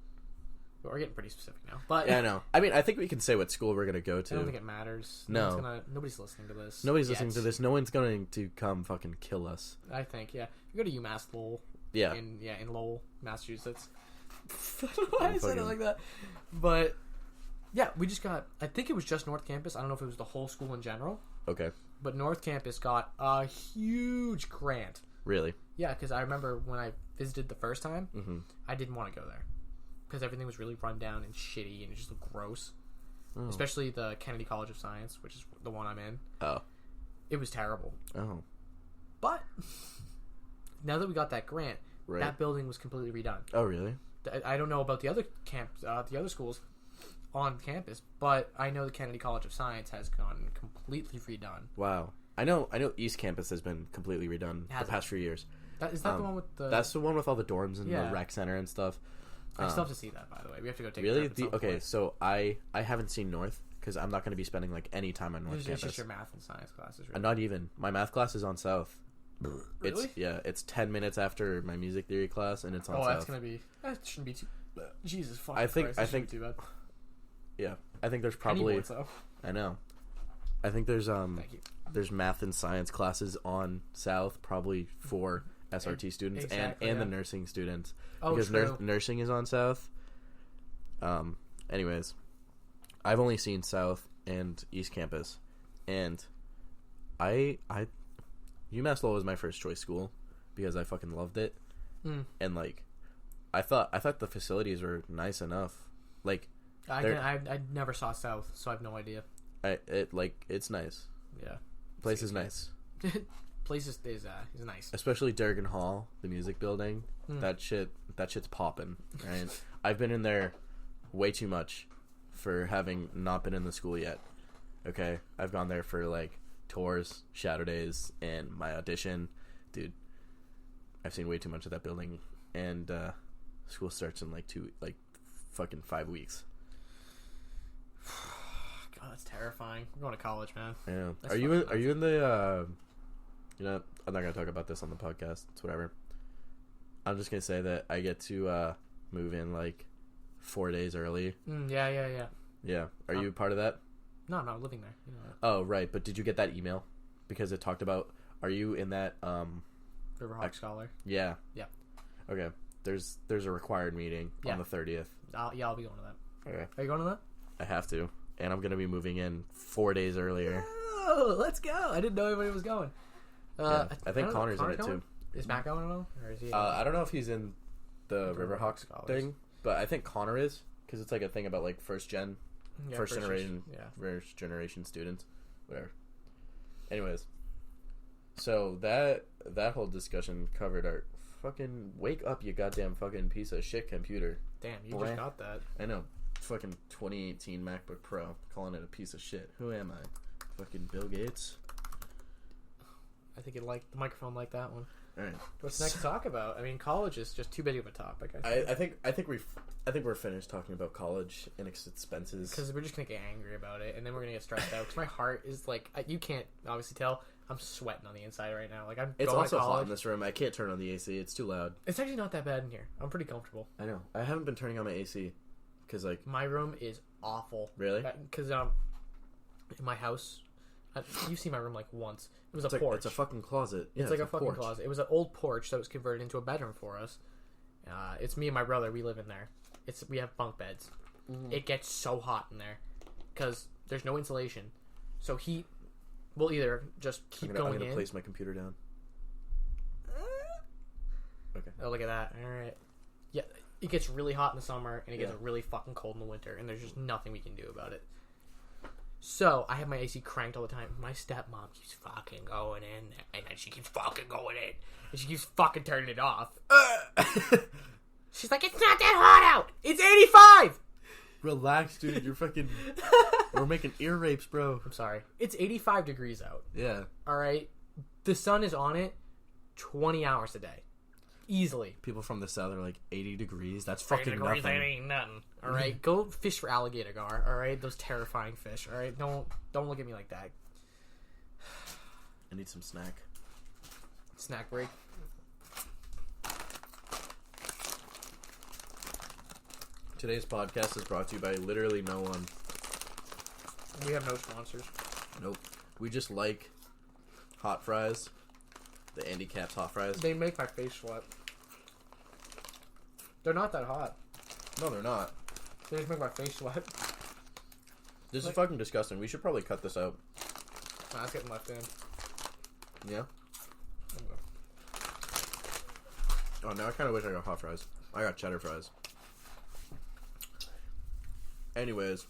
We're getting pretty specific now. But yeah, I know. I mean, I think we can say what school we're going to go to. I don't think it matters. No. Nobody's listening to this. Nobody's listening to this. No one's going to come fucking kill us. I think, yeah. If you go to UMass Lowell. Yeah. In Lowell, Massachusetts. I don't know why I said it like that. But, yeah, we just got... I think it was just North Campus. I don't know if it was the whole school in general. Okay. But North Campus got a huge grant. Really? Yeah, because I remember when I visited the first time, Mm-hmm. I didn't want to go there. Because everything was really run down and shitty and it just looked gross. Oh. Especially the Kennedy College of Science, which is the one I'm in. Oh. It was terrible. Oh. But now that we got that grant, Right. that building was completely redone. Oh, really? I don't know about the other the other schools on campus, but I know the Kennedy College of Science has gone completely redone. Wow. I know East Campus has been completely redone the past few years. Is that the one with the... That's the one with all the dorms and the rec center and stuff. I still have to see that, by the way. We have to go take really? a trip at some point. So I haven't seen North because I'm not going to be spending like any time on North It's campus. just your math and science classes, really. Not even. My math class is on South. Really? It's 10 minutes after my music theory class, and it's on South. That's gonna be... That shouldn't be too... Jesus fucking I think too bad. Yeah, I think there's probably... Any more, I know. I think there's Thank you. there's math and science classes on South, probably for SRT students and the nursing students. Oh, because true. Nursing is on South. Anyways, I've only seen South and East Campus, and UMass Lowell was my first choice school because I fucking loved it, and like I thought the facilities were nice enough. Like I never saw South, so I have no idea. It's nice. Yeah, Place is nice. Place is nice. Especially Durgan Hall, the music building. That shit's popping. Right? I've been in there way too much for having not been in the school yet. Okay, I've gone there for like tours, shadow days, and my audition. Dude, I've seen way too much of that building, and school starts in like fucking 5 weeks. God, that's terrifying. We're going to college, man. Yeah. That's Are you in the you know, I'm not gonna talk about this on the podcast. It's whatever. I'm just gonna say that I get to move in like 4 days early. Yeah. Yeah. Are you part of that? No, I'm not living there. You know that. Oh, right. But did you get that email? Because it talked about. Are you in that? Riverhawk Scholar. Yeah. Yeah. Okay. There's a required meeting on the 30th. I'll be going to that. Okay. Are you going to that? I have to, and I'm gonna be moving in 4 days earlier. Oh, let's go! I didn't know anybody was going. Yeah. I think Connor's in it too. Is Matt going at all, or is he? I don't know if he's in the Riverhawk Scholars thing, but I think Connor is because it's like a thing about like first generation students, whatever. Anyways, so that whole discussion covered our fucking wake up, you goddamn fucking piece of shit computer. Damn, you just got that. I know, fucking 2018 MacBook Pro, calling it a piece of shit. Who am I? Fucking Bill Gates. I think it liked the microphone like that one. All right. What's next to talk about? I mean, college is just too big of a topic. I think we're finished talking about college and its expenses because we're just gonna get angry about it, and then we're gonna get stressed out. Because my heart is like, you can't obviously tell. I'm sweating on the inside right now. Like It's also hot in this room. I can't turn on the AC. It's too loud. It's actually not that bad in here. I'm pretty comfortable. I know. I haven't been turning on my AC because like my room is awful. Really? Because in my house, you've seen my room like once. It was a porch. It's a fucking closet. Yeah, it's like a fucking closet. It was an old porch that was converted into a bedroom for us. It's me and my brother. We live in there. We have bunk beds. It gets so hot in there because there's no insulation. So heat will either just keep going in. I'm gonna place my computer down. Okay. Oh, look at that. All right. Yeah, it gets really hot in the summer and it gets really fucking cold in the winter, and there's just nothing we can do about it. So, I have my AC cranked all the time. My stepmom keeps fucking going in there, and then she keeps fucking going in, and she keeps fucking turning it off. She's like, it's not that hot out! It's 85! Relax, dude. You're fucking... We're making ear rapes, bro. I'm sorry. It's 85 degrees out. Yeah. Alright? The sun is on it 20 hours a day. Easily. People from the south are like 80 degrees. That's fucking nothing. That ain't nothing. All right, go fish for alligator gar. All right, those terrifying fish. All right, don't look at me like that. I need some snack. Snack break. Today's podcast is brought to you by literally no one. We have no sponsors. Nope. We just like hot fries. The Andy Caps hot fries. They make my face sweat. They're not that hot. No, they're not. They just make my face sweat. This is fucking disgusting. We should probably cut this out. Nah, it's getting left in. Yeah? Oh, now I kind of wish I got hot fries. I got cheddar fries. Anyways,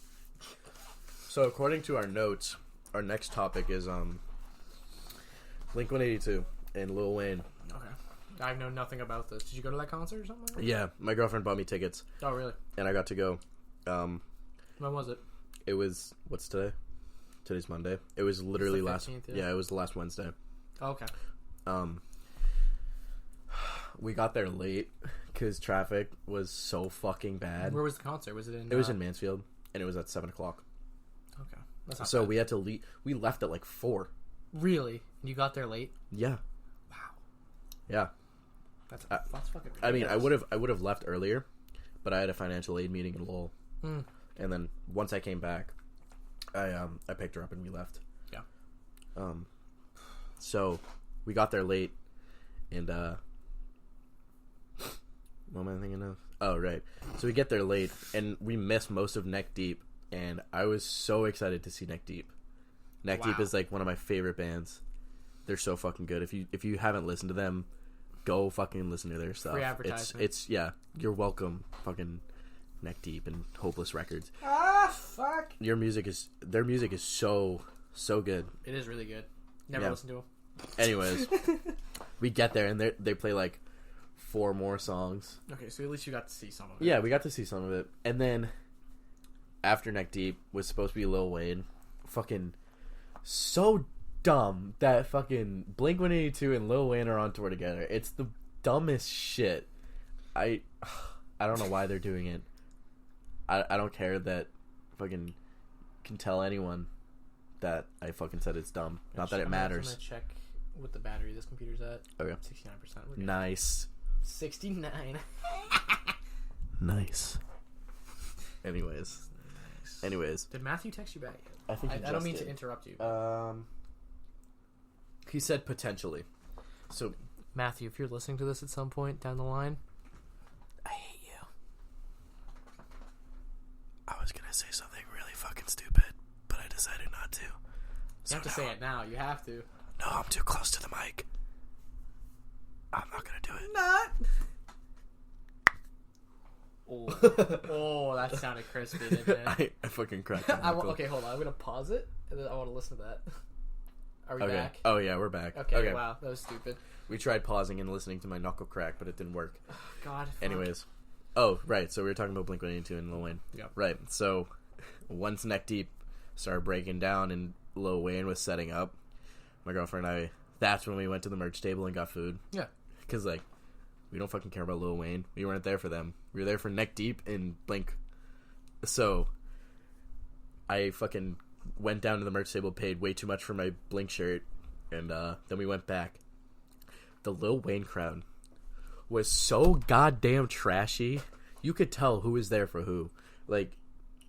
so according to our notes, our next topic is Blink-182 and Lil Wayne. Okay. I know nothing about this. Did you go to that concert or something like that? Yeah, my girlfriend bought me tickets. Oh, really? And I got to go. When was it? It was, what's today? Today's Monday. It was literally It's the 15th, yeah, it was the last Wednesday. Oh, okay. We got there late because traffic was so fucking bad. Where was the concert? Was it in? It was in Mansfield, and it was at 7 o'clock. Okay. That's not So bad. we had to leave. We left at like 4. Really? You got there late? Yeah. Wow. Yeah. That's fucking ridiculous. I mean, I would have left earlier, but I had a financial aid meeting in Lowell, and then once I came back, I picked her up and we left. Yeah. So we got there late, and what am I thinking of? Oh, right. So we get there late, and we missed most of Neck Deep, and I was so excited to see Neck Deep. Neck Deep is like one of my favorite bands. They're so fucking good. If you haven't listened to them, go fucking listen to their stuff. Free advertisement. It's yeah, you're welcome. Fucking Neck Deep and Hopeless Records. Ah, fuck. Their music is so good. It is really good. Never listened to them. Anyways, we get there and they play like 4 more songs. Okay, so at least you got to see some of it. Yeah, we got to see some of it. And then after Neck Deep was supposed to be Lil Wayne. Fucking so dumb that fucking Blink-182 and Lil Wayne are on tour together. It's the dumbest shit. I don't know why they're doing it. I don't care that fucking can tell anyone that I fucking said it's dumb. Not that it matters. I'm gonna check what the battery this computer's at. Okay. 69%. Nice. 69. Nice. Anyways. Did Matthew text you back yet? I think I don't mean to interrupt you. He said potentially. So Matthew, if you're listening to this at some point down the line, I hate you. I was gonna say something really fucking stupid, but I decided not to. You have to say it now. You have to. No, I'm too close to the mic. I'm not gonna do it. Not. Oh, that sounded crispy, didn't it? I fucking cracked my knuckle. Okay, hold on. I'm gonna pause it, and then I want to listen to that. Are we Okay. back? Oh yeah, we're back. Okay, wow, that was stupid. We tried pausing and listening to my knuckle crack, but it didn't work. God. Fuck. Anyways. Oh, right. So we were talking about Blink-182 and Lil Wayne. Yeah. Right. So once Neck Deep started breaking down and Lil Wayne was setting up, my girlfriend and I, that's when we went to the merch table and got food. Yeah. Because, like, we don't fucking care about Lil Wayne. We weren't there for them. We were there for Neck Deep and Blink. So I fucking went down to the merch table, paid way too much for my Blink shirt, and then we went back. The Lil Wayne crowd was so goddamn trashy. You could tell who was there for who. Like,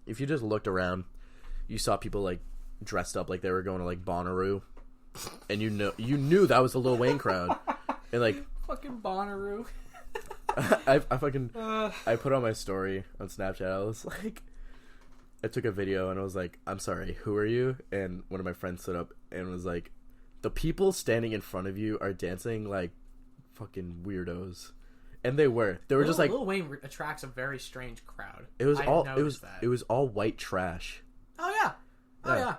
if you just looked around, you saw people, like, dressed up like they were going to, like, Bonnaroo. And you knew that was the Lil Wayne crowd. And, like... Fucking Bonnaroo. I put on my story on Snapchat. I was like... I took a video and I was like, I'm sorry, who are you? And one of my friends stood up and was like, the people standing in front of you are dancing like fucking weirdos. And they were just like... Lil Wayne attracts a very strange crowd. It was all white trash. Oh yeah. Oh yeah.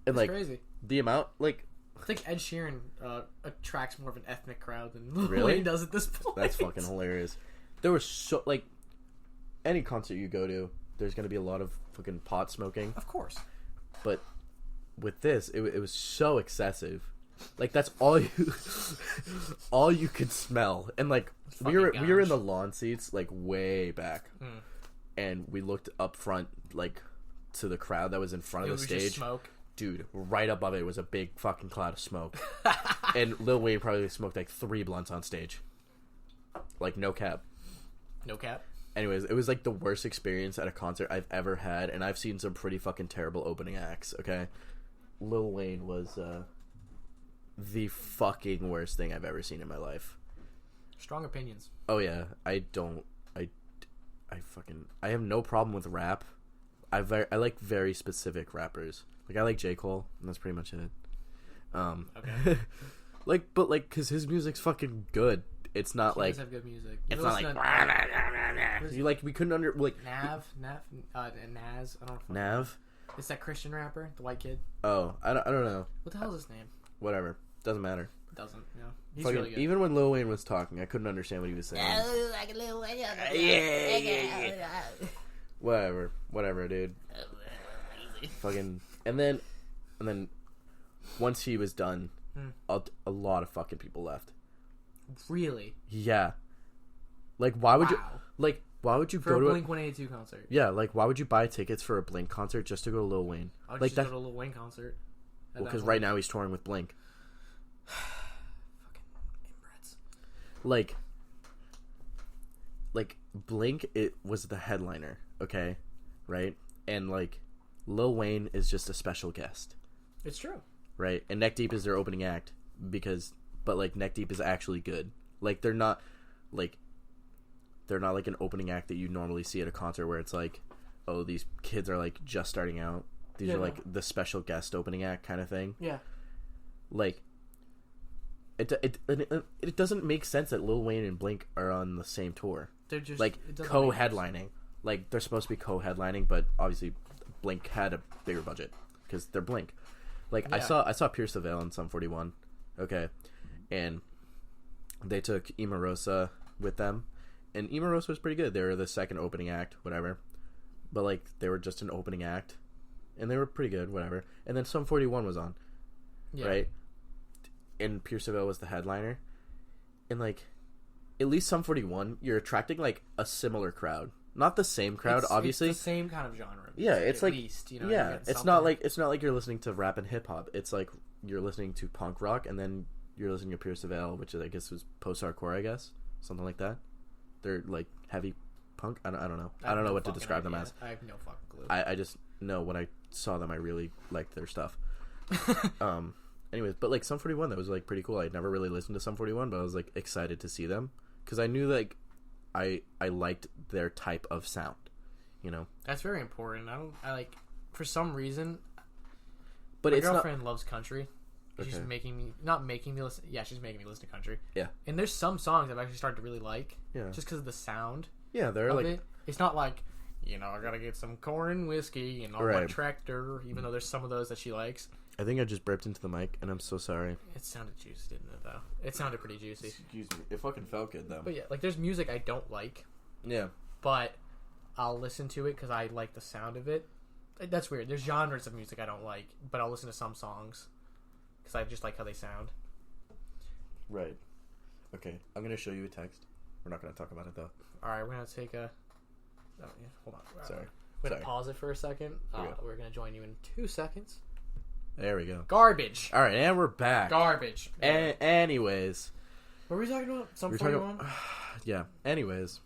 And like crazy. The amount, like, I think Ed Sheeran attracts more of an ethnic crowd than Lil really? Wayne does at this point. That's fucking hilarious. There was so, like, any concert you go to, there's gonna be a lot of fucking pot smoking. Of course. But with this, it was so excessive. Like, that's all you could smell. And like we were in the lawn seats, like, way back, and we looked up front, like, to the crowd that was in front of the stage. Just smoke. Dude, right above it was a big fucking cloud of smoke. And Lil Wayne probably smoked like 3 blunts on stage. Like, no cap. No cap. Anyways, it was like the worst experience at a concert I've ever had, and I've seen some pretty fucking terrible opening acts, okay? Lil Wayne was the fucking worst thing I've ever seen in my life. Strong opinions. Oh yeah, I have no problem with rap. I like very specific rappers. Like, I like J. Cole, and that's pretty much it. Okay. But cause his music's fucking good. it's not He like does have good music. it's not like you like we couldn't like Naz. I don't know. Nav. It's that Christian rapper, the white kid. Oh, I don't know. What the hell is his name? Whatever, doesn't matter. Doesn't. Yeah, he's Fucking, really good. even when Lil Wayne was talking, I couldn't understand what he was saying. Yeah. Whatever, dude. Fucking, and then once he was done, a lot of fucking people left. Really? Yeah. Like, why would you? Like, why would you for go a to Blink 182 concert? Yeah, like, why would you buy tickets for a Blink concert just to go to Lil Wayne? I would like just go to a Lil Wayne concert. Well, because right now he's touring with Blink. Fucking inbreds. Like Blink, it was the headliner, okay, right? And like, Lil Wayne is just a special guest. It's true. Right, and Neck Deep is their opening act but like Neck Deep is actually good. Like they're not like an opening act that you normally see at a concert where it's like, oh, these kids are like just starting out. These are like the special guest opening act kind of thing. Yeah. Like it doesn't make sense that Lil Wayne and Blink are on the same tour. They're just like co-headlining. Like they're supposed to be co-headlining, but obviously Blink had a bigger budget because they're Blink. Like I saw Pierce the Veil in Sum 41, okay, and they took Emarosa with them, and Emarosa was pretty good. They were the second opening act, whatever, but like they were just an opening act, and they were pretty good, whatever. And then Sum 41 was on, right, and Pierce the Veil was the headliner, and like at least Sum 41, you're attracting like a similar crowd. Not the same crowd, obviously. It's the same kind of genre. Yeah, it's like, least, you know, yeah, it's not like you're listening to rap and hip hop. It's like you're listening to punk rock, and then you're listening to Pierce the Veil, which I guess was post-hardcore, I guess, something like that. They're like heavy punk. I don't know. I don't know what to describe them as. I have no fucking clue. I just know when I saw them, I really liked their stuff. Anyways, but like Sum 41, that was like pretty cool. I'd never really listened to Sum 41, but I was like excited to see them because I knew like I liked their type of sound, you know. That's very important. I like for some reason. But my girlfriend loves country. Okay. She's she's making me listen to country. Yeah. And there's some songs I've actually started to really like. Yeah. Just because of the sound. Yeah, they're like it. It's not like, you know, I gotta get some corn and whiskey and all my tractor. Even though there's some of those that she likes. I think I just burped into the mic, and I'm so sorry. It sounded juicy, didn't it, though? It sounded pretty juicy. Excuse me. It fucking felt good, though. But yeah, like, there's music I don't like. Yeah. But I'll listen to it because I like the sound of it. That's weird. There's genres of music I don't like, but I'll listen to some songs because I just like how they sound. Right. Okay, I'm going to show you a text. We're not going to talk about it, though. Alright, we're going to take a... Oh, yeah, hold on. Sorry. We're going to pause it for a second. We're going to join you in 2 seconds. There we go. Garbage. All right, and we're back. Garbage. Anyways. What were we talking about? Sum 41? Yeah. Anyways.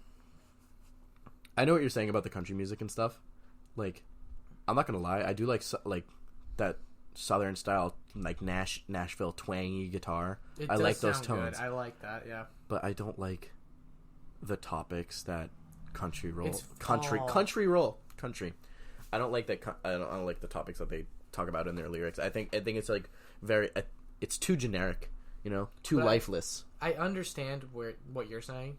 I know what you're saying about the country music and stuff. Like, I'm not going to lie. I do like that southern style, like Nashville twangy guitar. I like those tones. Good. I like that, yeah. But I don't like the topics that country roll. Country. I don't like that. I don't like the topics that they talk about in their lyrics. I think it's like it's too generic, you know, too lifeless. I understand what you're saying,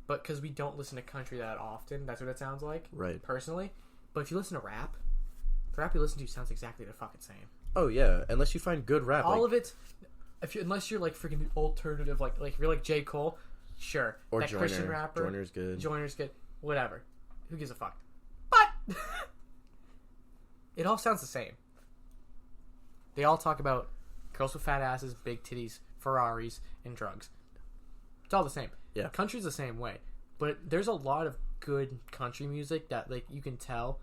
but because we don't listen to country that often, that's what it sounds like, right? Personally, but if you listen to rap, the rap you listen to sounds exactly the fucking same. Oh yeah, unless you find good rap. All of it, unless you're like freaking alternative, like if you're like J. Cole, sure, or that Joyner. Christian rapper, Joyner's good, whatever. Who gives a fuck? But it all sounds the same. They all talk about girls with fat asses, big titties, Ferraris, and drugs. It's all the same. Yeah. Country's the same way. But there's a lot of good country music that, like, you can tell.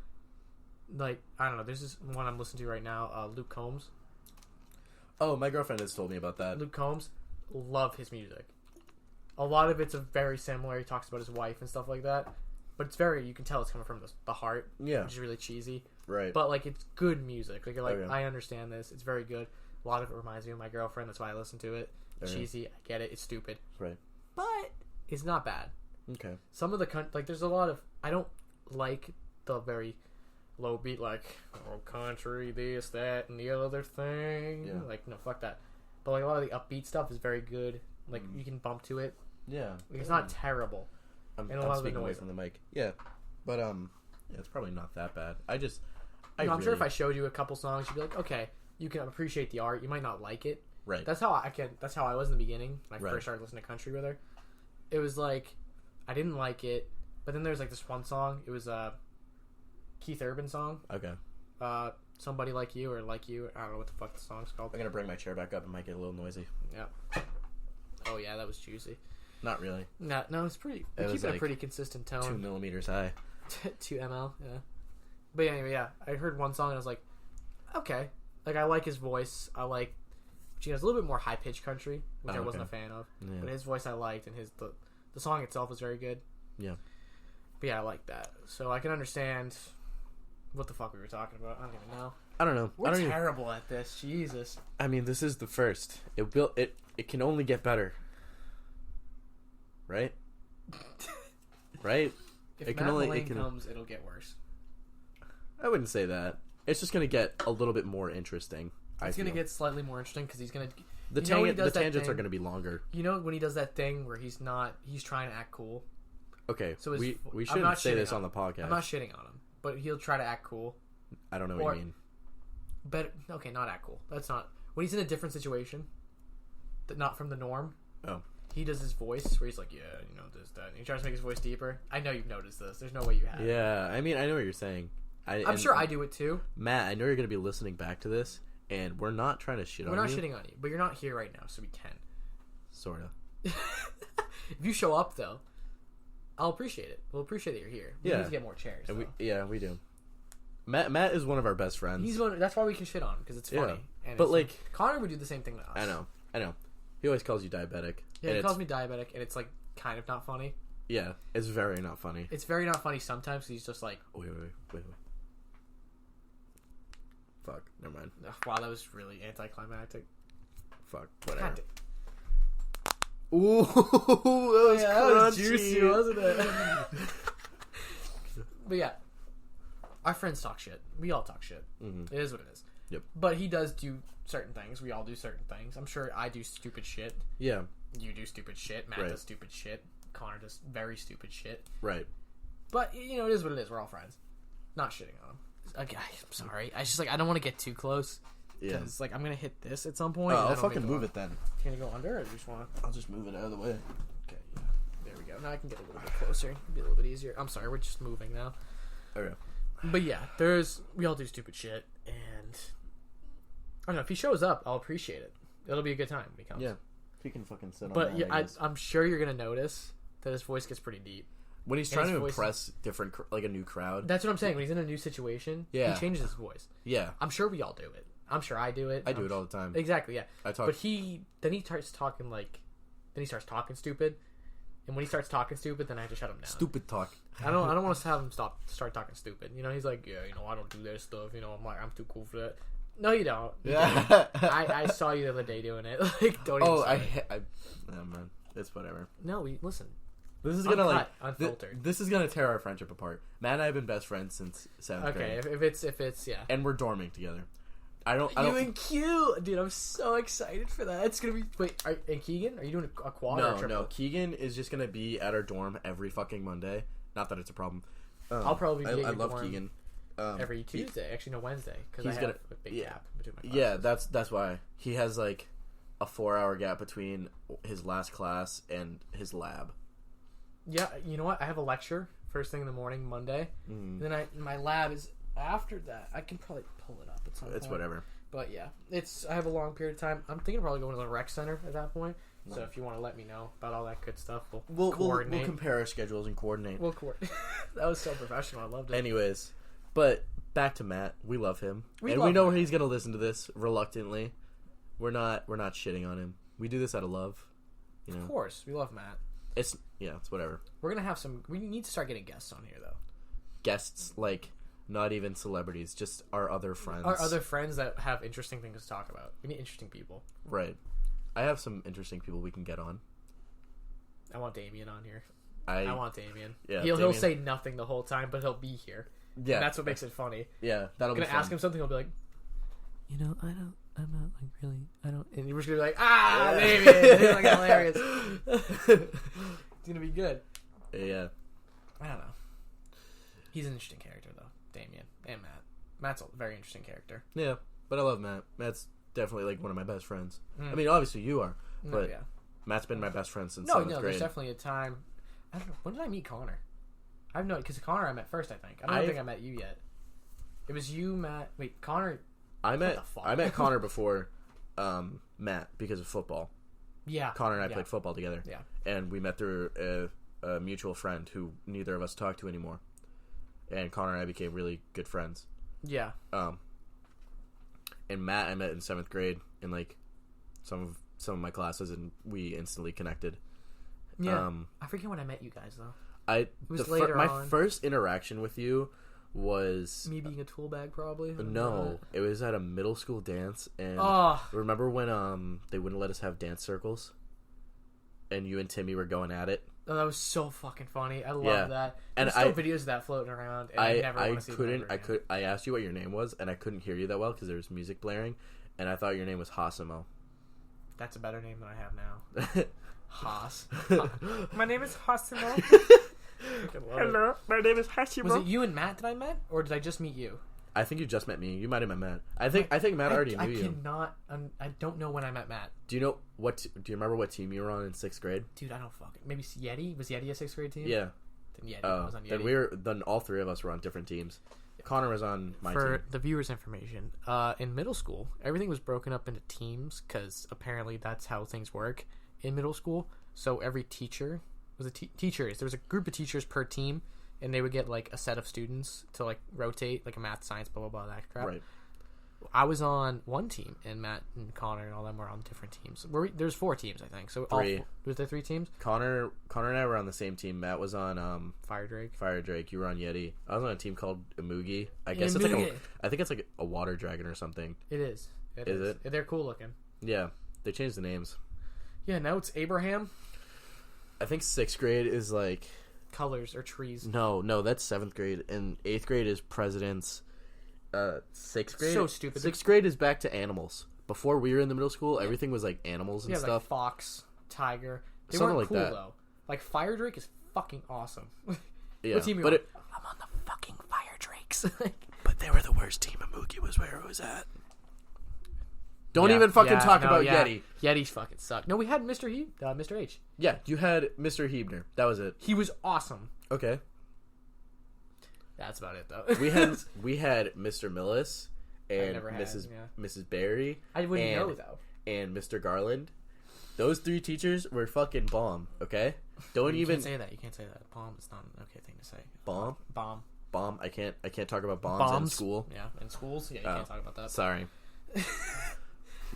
Like, I don't know. There's this one I'm listening to right now, Luke Combs. Oh, my girlfriend has told me about that. Luke Combs, love his music. A lot of it's very similar. He talks about his wife and stuff like that. But it's you can tell it's coming from the heart. Yeah. Which is really cheesy. Right. But, like, it's good music. Like, you're like, I understand this. It's very good. A lot of it reminds me of my girlfriend. That's why I listen to it. Cheesy. I get it. It's stupid. Right. But it's not bad. Okay. Some of the... Like, there's a lot of... I don't like the very low beat, like, oh, country, this, that, and the other thing. Yeah. Like, no, fuck that. But, like, a lot of the upbeat stuff is very good. Like, you can bump to it. Yeah. It's not terrible. I'm And a lot of the speaking away noise. from the mic. Yeah. But, yeah, it's probably not that bad. I'm sure if I showed you a couple songs, you'd be like, okay, you can appreciate the art. You might not like it. Right. That's how I was in the beginning when I Right. first started listening to country with her. It was like, I didn't like it, but then there's like this one song. It was a Keith Urban song. Okay. Somebody Like You or Like You. I don't know what the fuck the song's called. I'm gonna bring my chair back up. It might get a little noisy. Yeah. Oh yeah, that was juicy. Not really. No, it's pretty. It We're was keeping like a pretty consistent 2 tone. millimeters high. 2 ml. Yeah. But anyway, yeah. I heard one song and I was like, okay. Like, I like his voice. I like. She has a little bit more high pitched country, which I wasn't a fan of. Yeah. But his voice I liked, and the song itself was very good. Yeah. But yeah, I like that. So I can understand what the fuck we were talking about. I don't even know. I don't know. We're terrible at this. Jesus. I mean, this is the first. It can only get better. Right? Right? If Matt Mullane comes, it'll get worse. I wouldn't say that. It's just going to get a little bit more interesting. It's going to get slightly more interesting because he's going to... The tangents are going to be longer. You know when he does that thing where he's trying to act cool? Okay, so we shouldn't say this on the podcast. I'm not shitting on him, but he'll try to act cool. I don't know what you mean. Okay, not act cool. That's not... When he's in a different situation, not from the norm, he does his voice where he's like, yeah, you know, this, that. And he tries to make his voice deeper. I know you've noticed this. There's no way you have. Yeah, I mean, I know what you're saying. I'm sure I do it too. Matt, I know you're going to be listening back to this, and we're not trying to shit on you. We're not shitting on you, but you're not here right now, so we can. Sort of. If you show up, though, I'll appreciate it. We'll appreciate that you're here. We need to get more chairs. And we do. Matt is one of our best friends. That's why we can shit on him, because it's funny. Yeah. And but like Connor would do the same thing to us. I know. He always calls you diabetic. Yeah, he calls me diabetic, and it's like kind of not funny. Yeah, it's very not funny. It's very not funny sometimes. Cause he's just like, wait. Fuck, never mind. Wow, that was really anticlimactic. Fuck, whatever. Ooh, that was juicy, wasn't it? But yeah, our friends talk shit. We all talk shit. Mm-hmm. It is what it is. Yep. But he does do certain things. We all do certain things. I'm sure I do stupid shit. Yeah. You do stupid shit. Matt does stupid shit. Connor does very stupid shit. Right. But, you know, it is what it is. We're all friends. Not shitting on him. Okay, I'm sorry. I just, I don't want to get too close. Yeah. Because, I'm going to hit this at some point. I'll fucking move it then. Can you go under, or do you just want to? I'll just move it out of the way. Okay, yeah. There we go. Now I can get a little bit closer. It'll be a little bit easier. I'm sorry, we're just moving now. Okay. But yeah, we all do stupid shit, and I don't know, if he shows up, I'll appreciate it. It'll be a good time when he comes. Yeah. He can fucking sit on but that. Yeah, I'm sure you're going to notice that his voice gets pretty deep. When he's trying to impress a new crowd. That's what I'm saying. When he's in a new situation, he changes his voice. Yeah. I'm sure we all do it. I'm sure I do it. I do it all the time. Exactly, yeah. I talk. But he starts talking stupid. And when he starts talking stupid, then I have to shut him down. Stupid talk. I don't want to have him start talking stupid. You know, he's like, yeah, you know, I don't do that stuff. You know, I'm too cool for that. No, you don't. Yeah. I saw you the other day doing it. Like, don't even no, man. It's whatever. No, listen. This is gonna unfiltered. This is gonna tear our friendship apart. Matt and I have been best friends since 7th grade. Okay, if it's yeah. And we're dorming together. You and Q, dude, I'm so excited for that. It's gonna be and Keegan, are you doing a quad or a triple? No. Keegan is just gonna be at our dorm every fucking Monday. Not that it's a problem. I'll probably be at your love dorm Keegan. Every Tuesday. Actually, no, Wednesday, because I have a big gap between my classes. Yeah, that's why he has like a 4-hour gap between his last class and his lab. Yeah, you know what? I have a lecture first thing in the morning Monday. Mm. Then my lab is after that. I can probably pull it up at some point. It's whatever. But yeah, I have a long period of time. I'm thinking of probably going to the rec center at that point. So if you want to let me know about all that good stuff, we'll coordinate. We'll compare our schedules and coordinate. We'll coordinate. That was so professional. I loved it. Anyways, but back to Matt. We love him, we know he's gonna listen to this reluctantly. We're not shitting on him. We do this out of love. You know? Of course, we love Matt. It's whatever. We're gonna have some. We need to start getting guests on here though. Guests, like not even celebrities, just our other friends. Our other friends that have interesting things to talk about. We need interesting people. Right. I have some interesting people we can get on. I want Damien on here. I want Damien. Yeah, he'll say nothing the whole time, but he'll be here. Yeah, and that's what makes it funny. Yeah, that'll be fun. Gonna ask him something. He'll be like, you know, I'm not like really. I don't. And you're just gonna be like, Damien, it's like hilarious. It's gonna be good. Yeah. I don't know. He's an interesting character though, Damien and Matt. Matt's a very interesting character. Yeah, but I love Matt. Matt's definitely like one of my best friends. I mean, obviously you are, but Matt's been my best friend since 7th grade. There's definitely a time. I don't know. When did I meet Connor? I have no, because Connor I met first. I think. I don't think I met you yet. It was you, Matt. Wait, Connor. I met Connor before Matt because of football. Yeah. Connor and I played football together. Yeah. And we met through a mutual friend who neither of us talk to anymore. And Connor and I became really good friends. Yeah. And Matt I met in 7th grade in like some of my classes, and we instantly connected. Yeah. I forget when I met you guys though. It was later on. My first interaction with you was me being a tool bag, probably. No, it was at a middle school dance, and remember when they wouldn't let us have dance circles, and you and Timmy were going at it. Oh, that was so fucking funny. I love that. And there's still videos of that floating around. And I never want to see them again. I asked you what your name was, and I couldn't hear you that well because there was music blaring, and I thought your name was Hasimo. That's a better name than I have now. Haas. My name is Hasimo. Hello, my name is Hasimo. Was it you and Matt that I met, or did I just meet you? I think you just met me. You might have met Matt. I think Matt already knew you. I don't know when I met Matt. Do you know do you remember what team you were on in 6th grade? Dude, I don't fucking. Maybe Yeti. Was Yeti a 6th grade team? Yeah. Then Yeti. I was on Yeti. Then all three of us were on different teams. Connor was on my team. For the viewers' information, in middle school, everything was broken up into teams because apparently that's how things work in middle school. So every teacher was teachers. There was a group of teachers per team, and they would get like a set of students to like rotate, like a math, science, blah blah blah, that crap. Right. I was on one team, and Matt and Connor and all them were on different teams. There's 4 teams, I think. So 3. Was there 3 teams? Connor and I were on the same team. Matt was on Fire Drake. You were on Yeti. I was on a team called Imugi. I guess it's like I think it's like a water dragon or something. It is. Is it? They're cool looking. Yeah, they changed the names. Yeah, now it's Abraham. I think 6th grade is like colors or trees. No, that's 7th grade, and 8th grade is presidents. 6th grade. So stupid. 6th grade is back to animals. Before we were in the middle school, everything was like animals and stuff. Like fox, tiger. They Something weren't like cool that. though. Like Fire Drake is fucking awesome. Yeah, what team but I'm on the fucking Fire Drakes. But they were the worst team. Imugi was where it was at. Don't even fucking talk about Yeti. Yeti fucking sucked. No, we had Mr. H. Yeah, you had Mr. Hebner. That was it. He was awesome. Okay. That's about it, though. we had Mr. Millis and Mrs. Barry. I wouldn't know, though. And Mr. Garland. Those 3 teachers were fucking bomb, okay? You can't say that. You can't say that. Bomb is not an okay thing to say. Bomb? Bomb. I can't talk about bombs in school. Yeah, in schools. Yeah, you can't talk about that. Sorry.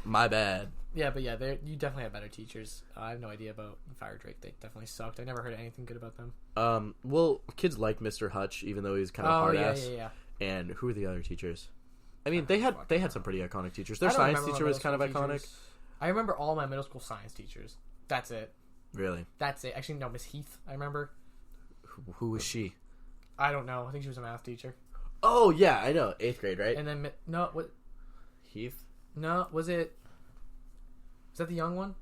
My bad. Yeah, but yeah, you definitely have better teachers. I have no idea about Fire Drake. They definitely sucked. I never heard anything good about them. Well, kids like Mr. Hutch, even though he's kind of hard ass. Yeah. And who are the other teachers? I mean, they had some pretty iconic teachers. Their science teacher was kind of iconic. I remember all my middle school science teachers. That's it. Really? That's it. Actually, no, Miss Heath. I remember. Who was she? I don't know. I think she was a math teacher. Oh yeah, I know. 8th grade, right? And then what? Heath? No, was it? Is that the young one?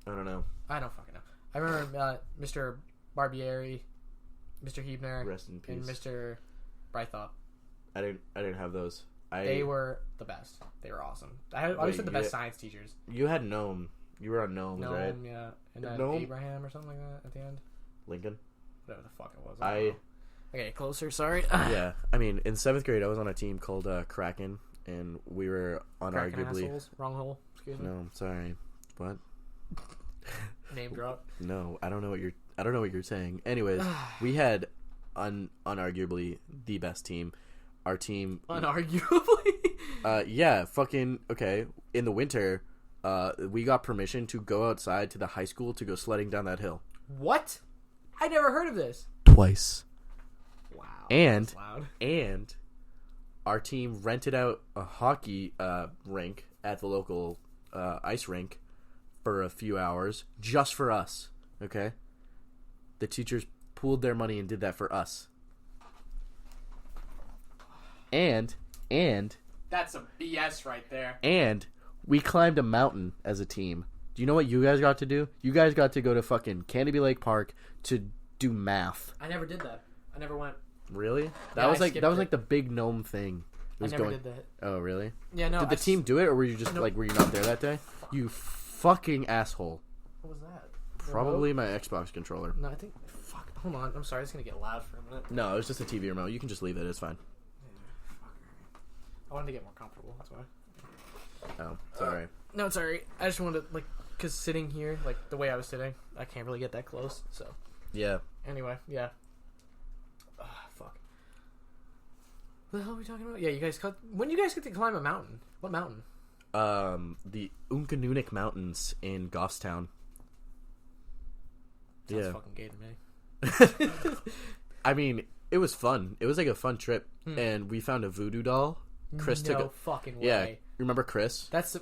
I don't know. I don't fucking know. I remember Mr. Barbieri, Mr. Hebner, rest in peace, and Mr. Brythop. I didn't have those. They were the best. They were awesome. I always had the best science teachers. You had Gnome. You were on Gnomes, right? Yeah. And then Abraham or something like that at the end. Lincoln? Whatever the fuck it was. Okay, closer, sorry. Yeah. I mean, in 7th grade, I was on a team called Kraken, and we were unarguably... Wrong hole. Excuse me. No, sorry. What? Name drop. No, I don't know what you're saying. Anyways, we had unarguably the best team. Our team... Unarguably? Yeah, fucking... Okay, in the winter... we got permission to go outside to the high school to go sledding down that hill. What? I never heard of this. Twice. Wow. And that's loud. And our team rented out a hockey rink at the local ice rink for a few hours just for us. Okay? The teachers pooled their money and did that for us. And that's some BS right there. And We climbed a mountain as a team. Do you know what you guys got to do? You guys got to go to fucking Canopy Lake Park to do math. I never did that. I never went. Really? Yeah, That was like the big gnome thing. I never did that. Oh, really? Yeah, no. Did the team do it, or were you just were you not there that day? You fucking asshole. What was that? Probably my Xbox controller. No, I think. Fuck. Hold on. I'm sorry. It's gonna get loud for a minute. No, it was just a TV remote. You can just leave it. It's fine. Yeah, fuck. I wanted to get more comfortable. That's why. Oh, sorry. No, it's alright. I just wanted to, because sitting here, the way I was sitting, I can't really get that close, so. Yeah. Anyway, yeah. Fuck. What the hell are we talking about? Yeah, when you guys get to climb a mountain? What mountain? The Unkanunik Mountains in Goffstown. Sounds fucking gay to me. I mean, it was fun. It was like a fun trip, and we found a voodoo doll. Chris took a fucking way. Yeah, remember Chris? That's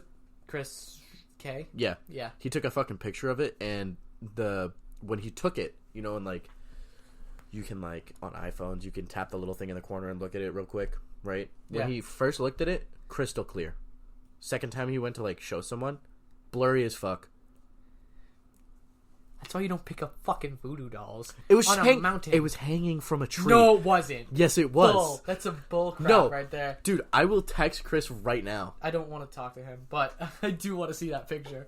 Chris K. Yeah, yeah. He took a fucking picture of it, and when he took it, and you can on iPhones, you can tap the little thing in the corner and look at it real quick, right? When he first looked at it, crystal clear. Second time he went to show someone, blurry as fuck. That's why you don't pick up fucking voodoo dolls. It was on a mountain. It was hanging from a tree. No, it wasn't. Yes, it was. Bull. That's a bull crap right there. Dude, I will text Chris right now. I don't want to talk to him, but I do want to see that picture.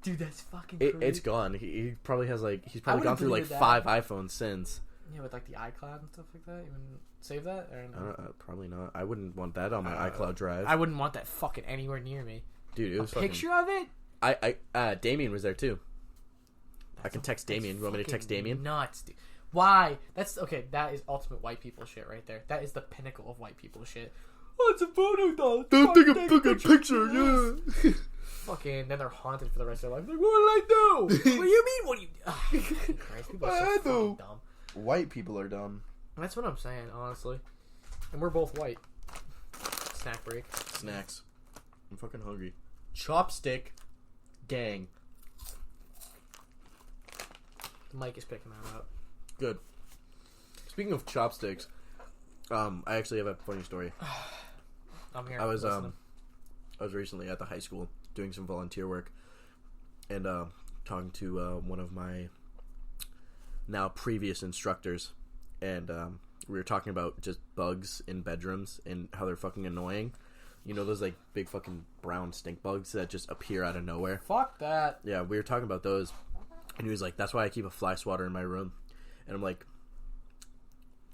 Dude, that's fucking crazy. It's gone. He probably has he's probably gone through 5 iPhones since. Yeah, with the iCloud and stuff like that. You wouldn't save that? Or no? Probably not. I wouldn't want that on my iCloud drive. I wouldn't want that fucking anywhere near me. Dude, it was a picture of it? Damien was there too. I can text Damien. You want me to text Damien? Nuts, dude. Why? That is ultimate white people shit right there. That is the pinnacle of white people shit. Oh, it's a voodoo doll. Don't take a fucking picture, yeah. Fucking, then they're haunted for the rest of their life. Like, what did I do? What do you mean? What do you... Christ, people are so fucking dumb. White people are dumb. That's what I'm saying, honestly. And we're both white. Snack break. Snacks. I'm fucking hungry. Chopstick gang. The mic is picking that up. Good. Speaking of chopsticks, I actually have a funny story. I'm here. I was recently at the high school doing some volunteer work, and talking to one of my now previous instructors, and we were talking about just bugs in bedrooms and how they're fucking annoying. You know those big fucking brown stink bugs that just appear out of nowhere? Fuck that. Yeah, we were talking about those, and he was like, "That's why I keep a fly swatter in my room," and I'm like,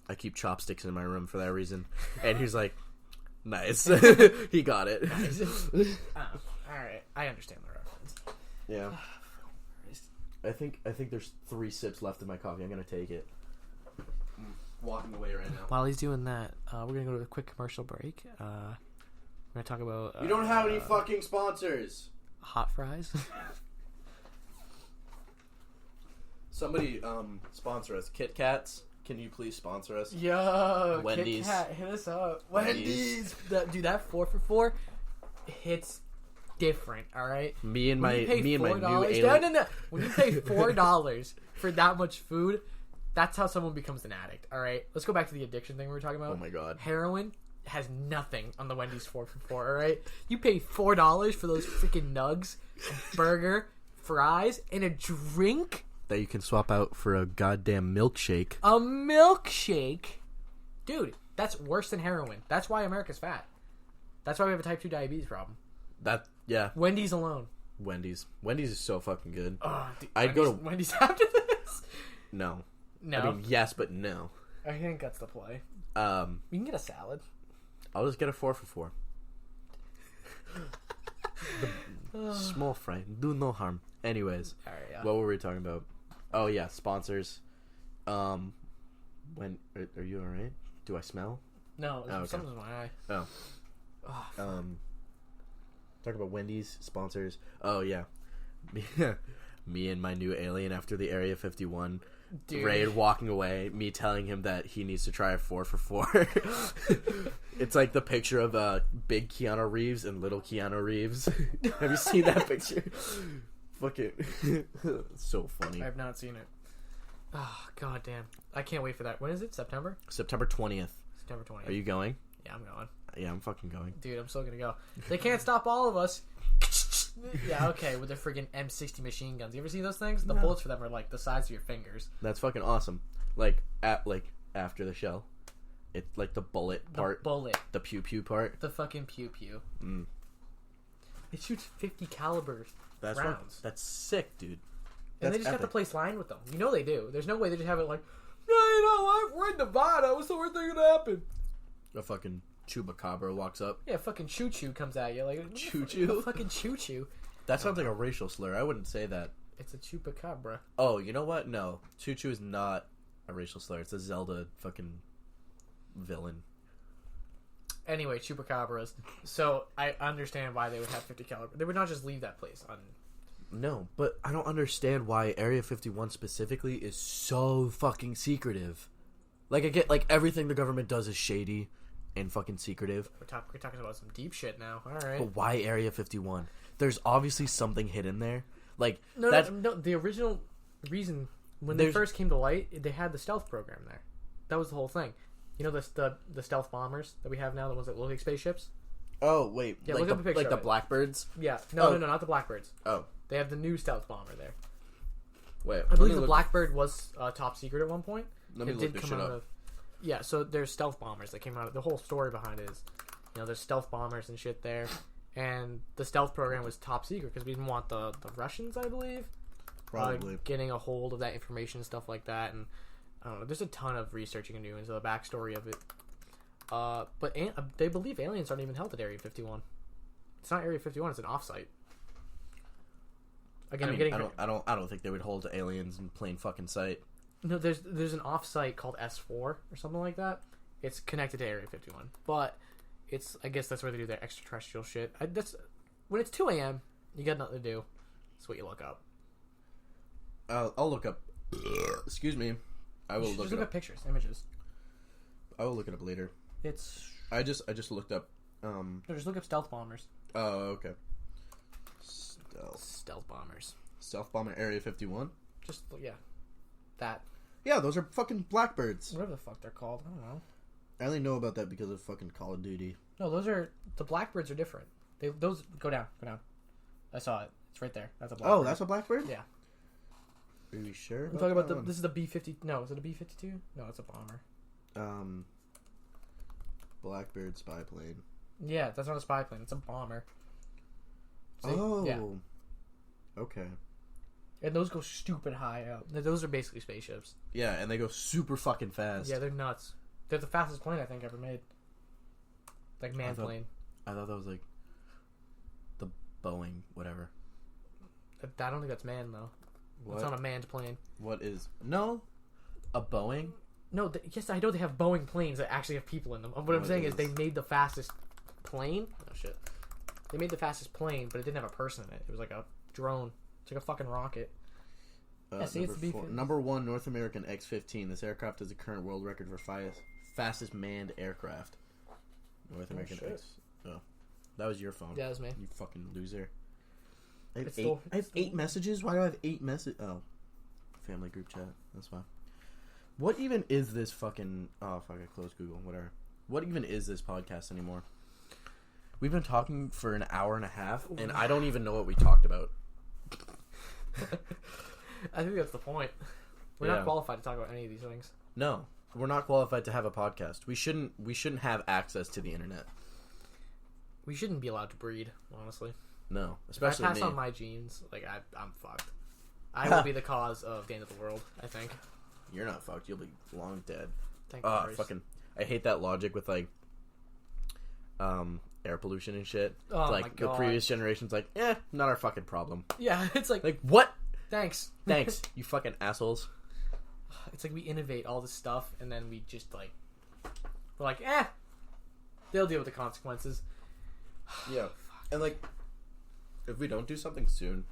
"I keep chopsticks in my room for that reason," and he's like, "Nice." He got it. Nice. Alright, I understand the reference. Yeah. I think there's 3 sips left of my coffee. I'm gonna take it. I'm walking away right now. While he's doing that, we're gonna go to a quick commercial break. We're gonna talk about we don't have any fucking sponsors. Hot fries. Somebody sponsor us. Kit Kats, can you please sponsor us? Yo, Wendy's, Kit Kat, hit us up. Wendy's. Dude, that 4 for $4 hits different. All right. Me and my new alien. No. When you pay $4 for that much food, that's how someone becomes an addict. All right. Let's go back to the addiction thing we were talking about. Oh my god. Heroin has nothing on the Wendy's 4 for $4. All right. You pay $4 for those freaking nugs, a burger, fries, and a drink that you can swap out for a goddamn milkshake. A milkshake? Dude, that's worse than heroin. That's why America's fat. That's why we have a type 2 diabetes problem. Yeah. Wendy's alone. Wendy's is so fucking good. Oh, dude, I'd go to Wendy's after this? No. No. I mean, yes, but no. I think that's the play. We can get a salad. I'll just get a 4 for $4. Small fry. Do no harm. Anyways. All right, yeah. What were we talking about? Oh, yeah. Sponsors. When... Are you alright? Do I smell? No. Okay. Something's in my eye. Oh. Talk about Wendy's sponsors. Oh, yeah. Me and my new alien after the Area 51 raid walking away. Me telling him that he needs to try a 4 for $4. It's like the picture of big Keanu Reeves and little Keanu Reeves. Have you seen that picture? Fuck it. So funny. I have not seen it. Oh, god damn. I can't wait for that. When is it? September? September 20th. September 20th. Are you going? Yeah, I'm going. Yeah, I'm fucking going. Dude, I'm still gonna go. They can't stop all of us. Yeah, okay, with their friggin' M60 machine guns. You ever see those things? The bullets for them are like the size of your fingers. That's fucking awesome. After the shell, it's like the bullet part. The pew pew part. The fucking pew pew. Mm. It shoots 50 caliber rounds. That's sick, dude. And they just got the place lined with them. You know they do. There's no way they just have it like, yeah, you know what? We're in Nevada. What's the worst thing gonna happen? A fucking chupacabra walks up. Yeah, fucking choo choo comes at you like choo choo. Fucking choo choo. That sounds like a racial slur. I wouldn't say that. It's a chupacabra. Oh, you know what? No, choo choo is not a racial slur. It's a Zelda fucking villain. Anyway, chupacabras. So I understand why they would have 50 caliber. They would not just leave that place on. No, but I don't understand why Area 51 specifically is so fucking secretive. Like, I get, like, everything the government does is shady and fucking secretive. We're talking about some deep shit now. Alright. But why Area 51? There's obviously something hidden there. Like, no, the original reason, when they first came to light, they had the stealth program there. That was the whole thing. You know the stealth bombers that we have now, the ones that look like spaceships? Oh, wait. Yeah, look up a picture like the of it. Blackbirds? Yeah. No, not the Blackbirds. Oh. They have the new stealth bomber there. Wait. I believe the Blackbird was top secret at one point. Let me look this shit up. Yeah, so there's stealth bombers that came out of... The whole story behind it is, there's stealth bombers and shit there. And the stealth program was top secret because we didn't want the Russians, I believe, Probably. getting a hold of that information and stuff like that. And I don't know, there's a ton of research you can do into the backstory of it. But they believe aliens aren't even held at Area 51. It's not Area 51, it's an offsite. Again, I don't think they would hold aliens in plain fucking sight. No, there's an offsite called S4 or something like that. It's connected to Area 51, but I guess that's where they do their extraterrestrial shit. When it's 2 a.m., you got nothing to do. That's what you look up. I'll look up. Excuse me. I will look up pictures, images. I will look it up later. I just looked up. No, just look up stealth bombers. Oh, okay. Stealth bombers. Stealth bomber Area 51. That. Yeah, those are fucking Blackbirds. Whatever the fuck they're called, I don't know. I only know about that because of fucking Call of Duty. No, the Blackbirds are different. Those go down. I saw it. It's right there. That's a Blackbird. Oh, that's a Blackbird? Yeah. Are you sure? I'm talking about this is the B-50. No, is it a B-52? No, it's a bomber. Blackbird spy plane. Yeah, that's not a spy plane. It's a bomber. See? Oh. Yeah. Okay. And those go stupid high up. Those are basically spaceships. Yeah, and they go super fucking fast. Yeah, they're nuts. They're the fastest plane I think ever made. Like plane. I thought that was like the Boeing, whatever. I don't think that's manned though. What? It's not a manned plane. What is... No? A Boeing? No, yes, I know they have Boeing planes that actually have people in them. What I'm saying is they made the fastest plane. Oh, shit. They made the fastest plane, but it didn't have a person in it. It was like a drone. It's like a fucking rocket. See, it's the number 1 North American X-15. This aircraft is the current world record for fastest manned aircraft. North American X. Oh. That was your phone. Yeah, that was me. You fucking loser. I have 8 messages? Why do I have 8 messages? Oh. Family group chat. That's fine. What even is this fucking... Oh, fuck, I closed Google. Whatever. What even is this podcast anymore? We've been talking for an hour and a half, and I don't even know what we talked about. I think that's the point. We're not qualified to talk about any of these things. No. We're not qualified to have a podcast. We shouldn't have access to the internet. We shouldn't be allowed to breed, honestly. No. Especially if I pass me. on my genes, like, I'm fucked. I will be the cause of the end of the world, I think. You're not fucked. You'll be long dead. Thank Christ. Fucking... I hate that logic with, like, air pollution and shit. Oh, like, my God. the previous generation's like, not our fucking problem. Yeah, it's like... Like, what? Thanks, you fucking assholes. It's like we innovate all this stuff, and then we just, like... We're like, they'll deal with the consequences. Yeah. And, like, if we don't do something soon...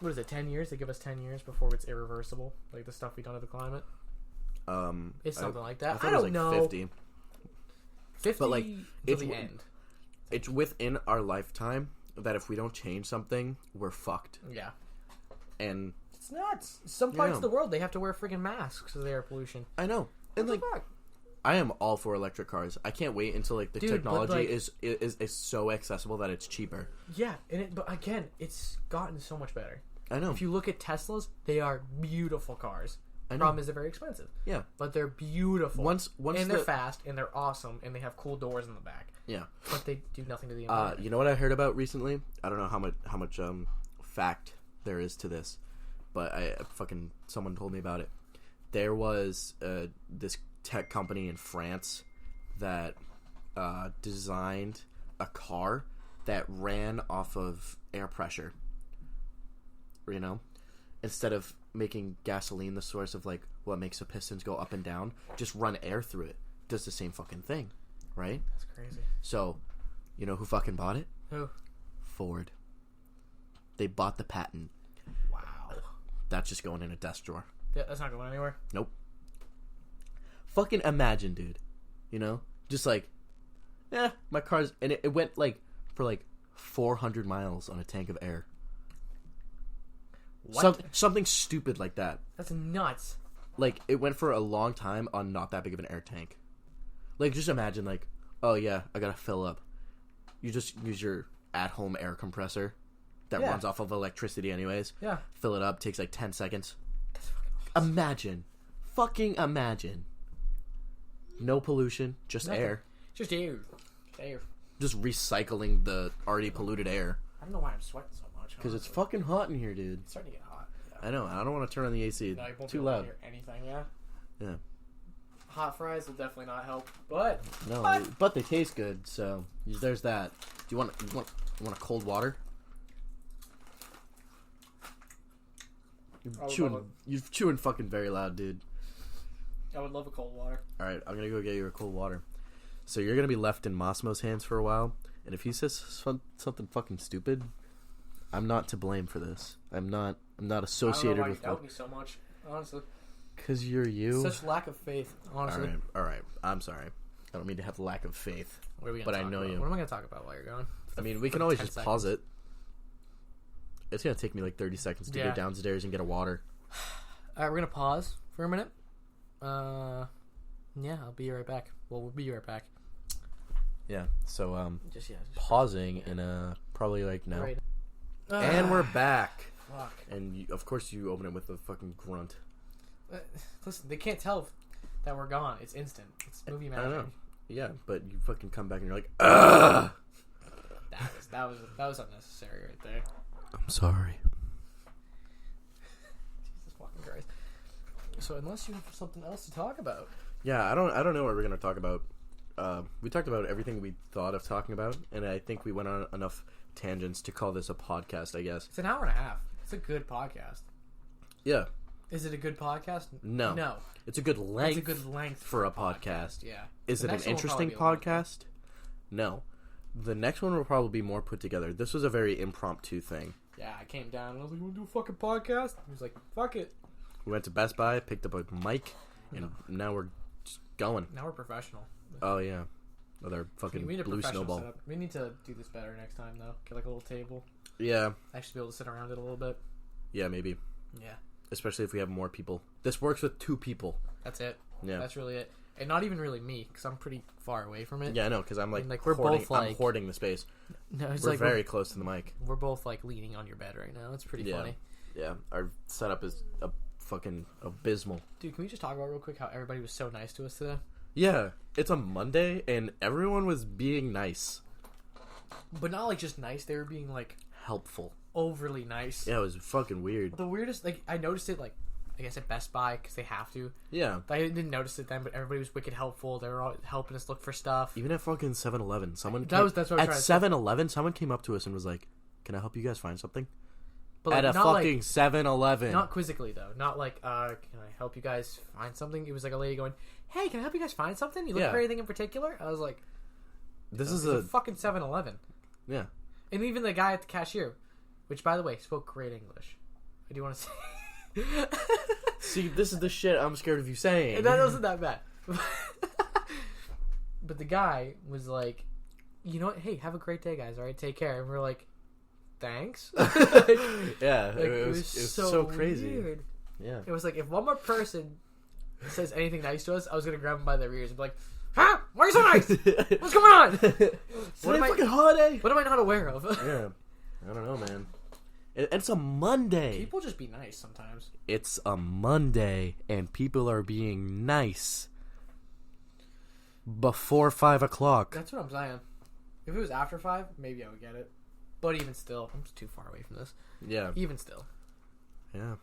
What is it, 10 years? They give us 10 years before it's irreversible? Like, the stuff we done to the climate? It's something like that. I don't know. 50. 50 but, like, it's the end. It's within our lifetime that if we don't change something, we're fucked. Yeah. And... It's nuts. Some parts of the world, they have to wear freaking masks because of the air pollution. I know. And, like... I am all for electric cars. I can't wait until like the technology is so accessible that it's cheaper. Yeah, but again, it's gotten so much better. I know. If you look at Teslas, they are beautiful cars. I know. Problem is they're very expensive. Yeah, but they're beautiful. Once and they're fast and they're awesome and they have cool doors in the back. Yeah, but they do nothing to the environment. You know what I heard about recently? I don't know how much fact there is to this, but someone told me about it. There was this tech company in France that designed a car that ran off of air pressure. You know, instead of making gasoline the source of like what makes the pistons go up and down, just run air through it. Does the same fucking thing, right? That's crazy. So, you know who fucking bought it? Who? Ford. They bought the patent. Wow. That's just going in a desk drawer. Yeah, that's not going anywhere. Nope. Fucking imagine, dude. You know? Just like, my car's... And it went like for like 400 miles on a tank of air. What? Something stupid like that. That's nuts. Like, it went for a long time on not that big of an air tank. Like, just imagine, like, oh yeah, I gotta fill up. You just use your at-home air compressor that runs off of electricity anyways. Yeah. Fill it up, takes like 10 seconds. That's fucking awesome. Imagine. Fucking imagine. No pollution, just Nothing. air. Just air. Air. Just recycling the already polluted air. I don't know why I'm sweating so much. Because it's fucking hot in here, dude. It's starting to get hot. Yeah. I know. I don't want to turn on the AC. No, you won't Too be able to loud. hear anything, yeah? Yeah. Hot fries will definitely not help, but... No, but they taste good, so there's that. Do you want a cold water? You're chewing fucking very loud, dude. I would love a cold water. Alright, I'm gonna go get you a cold water. So you're gonna be left in Massimo's hands for a while, and if he says something fucking stupid, I'm not to blame for this. I'm not associated I don't know why with you doubt me so much, honestly. Because you're you. Such lack of faith, honestly. Alright. I'm sorry. I don't mean to have lack of faith. What are we gonna but talk I know about? you. What am I gonna talk about while you're going? I mean, we can always just pause it. It's gonna take me like 30 seconds to go downstairs and get a water. Alright, we're gonna pause for a minute. Yeah, I'll be right back. Well, we'll be right back. Yeah, so, Just pausing in probably like now. Right. And we're back. Fuck. And of course you open it with a fucking grunt. Listen, they can't tell that we're gone. It's instant. It's movie magic. I know. Yeah, but you fucking come back and you're like, ugh! That was unnecessary right there. I'm sorry. Jesus fucking Christ. So unless you have something else to talk about. Yeah, I don't know what we're gonna talk about. We talked about everything we thought of talking about, and I think we went on enough tangents to call this a podcast, I guess. It's an hour and a half. It's a good podcast. Yeah. Is it a good podcast? No. No. It's a good length. It's a good length for a podcast. Yeah. Is it an interesting podcast? No. The next one will probably be more put together. This was a very impromptu thing. Yeah, I came down and I was like, "You want to do a fucking podcast?" He was like, "Fuck it." We went to Best Buy, picked up a mic, and now we're just going. Now we're professional. Oh yeah, with our fucking we need a blue professional snowball. setup. We need to do this better next time, though. Get like a little table. Yeah. Actually, be able to sit around it a little bit. Yeah, maybe. Yeah. Especially if we have more people. This works with 2 people. That's it. Yeah. That's really it. And not even really me, because I'm pretty far away from it. Yeah, I know, because I'm like, we're hoarding, both like... I'm hoarding the space. No, it's we're like very close to the mic. We're both like leaning on your bed right now. It's pretty funny. Yeah, our setup is fucking abysmal. Dude, can we just talk about real quick how everybody was so nice to us today? Yeah, it's a Monday, and everyone was being nice. But not like just nice, they were being like... helpful. Overly nice. Yeah, it was fucking weird. The weirdest, like, I noticed it, like, I guess at Best Buy, because they have to. Yeah. I didn't notice it then, but everybody was wicked helpful. They were all helping us look for stuff. Even at fucking 7-Eleven, someone that's what I was at 7-Eleven, someone came up to us and was like, "Can I help you guys find something?" But like, at a fucking 7-Eleven. Not quizzically, though. Not like, can I help you guys find something? It was like a lady going, "Hey, can I help you guys find something? You look for anything in particular?" I was like, "This is a fucking 7-Eleven." Yeah. And even the guy at the cashier, which, by the way, spoke great English. I do want to say... See, this is the shit I'm scared of you saying. That wasn't that bad. But the guy was like, "You know what? Hey, have a great day, guys. All right, take care." And we're like, "Thanks." Yeah, like, it was so crazy. weird. Yeah. It was like, if one more person says anything nice to us, I was gonna grab him by their ears and be like, "Huh? Why are you so nice? What's going on? What fucking holiday? What am I not aware of?" Yeah, I don't know, man. It's a Monday. People just be nice sometimes. It's a Monday, and people are being nice before 5 o'clock. That's what I'm saying. If it was after 5, maybe I would get it. But even still, I'm just too far away from this. Yeah. Even still. Yeah.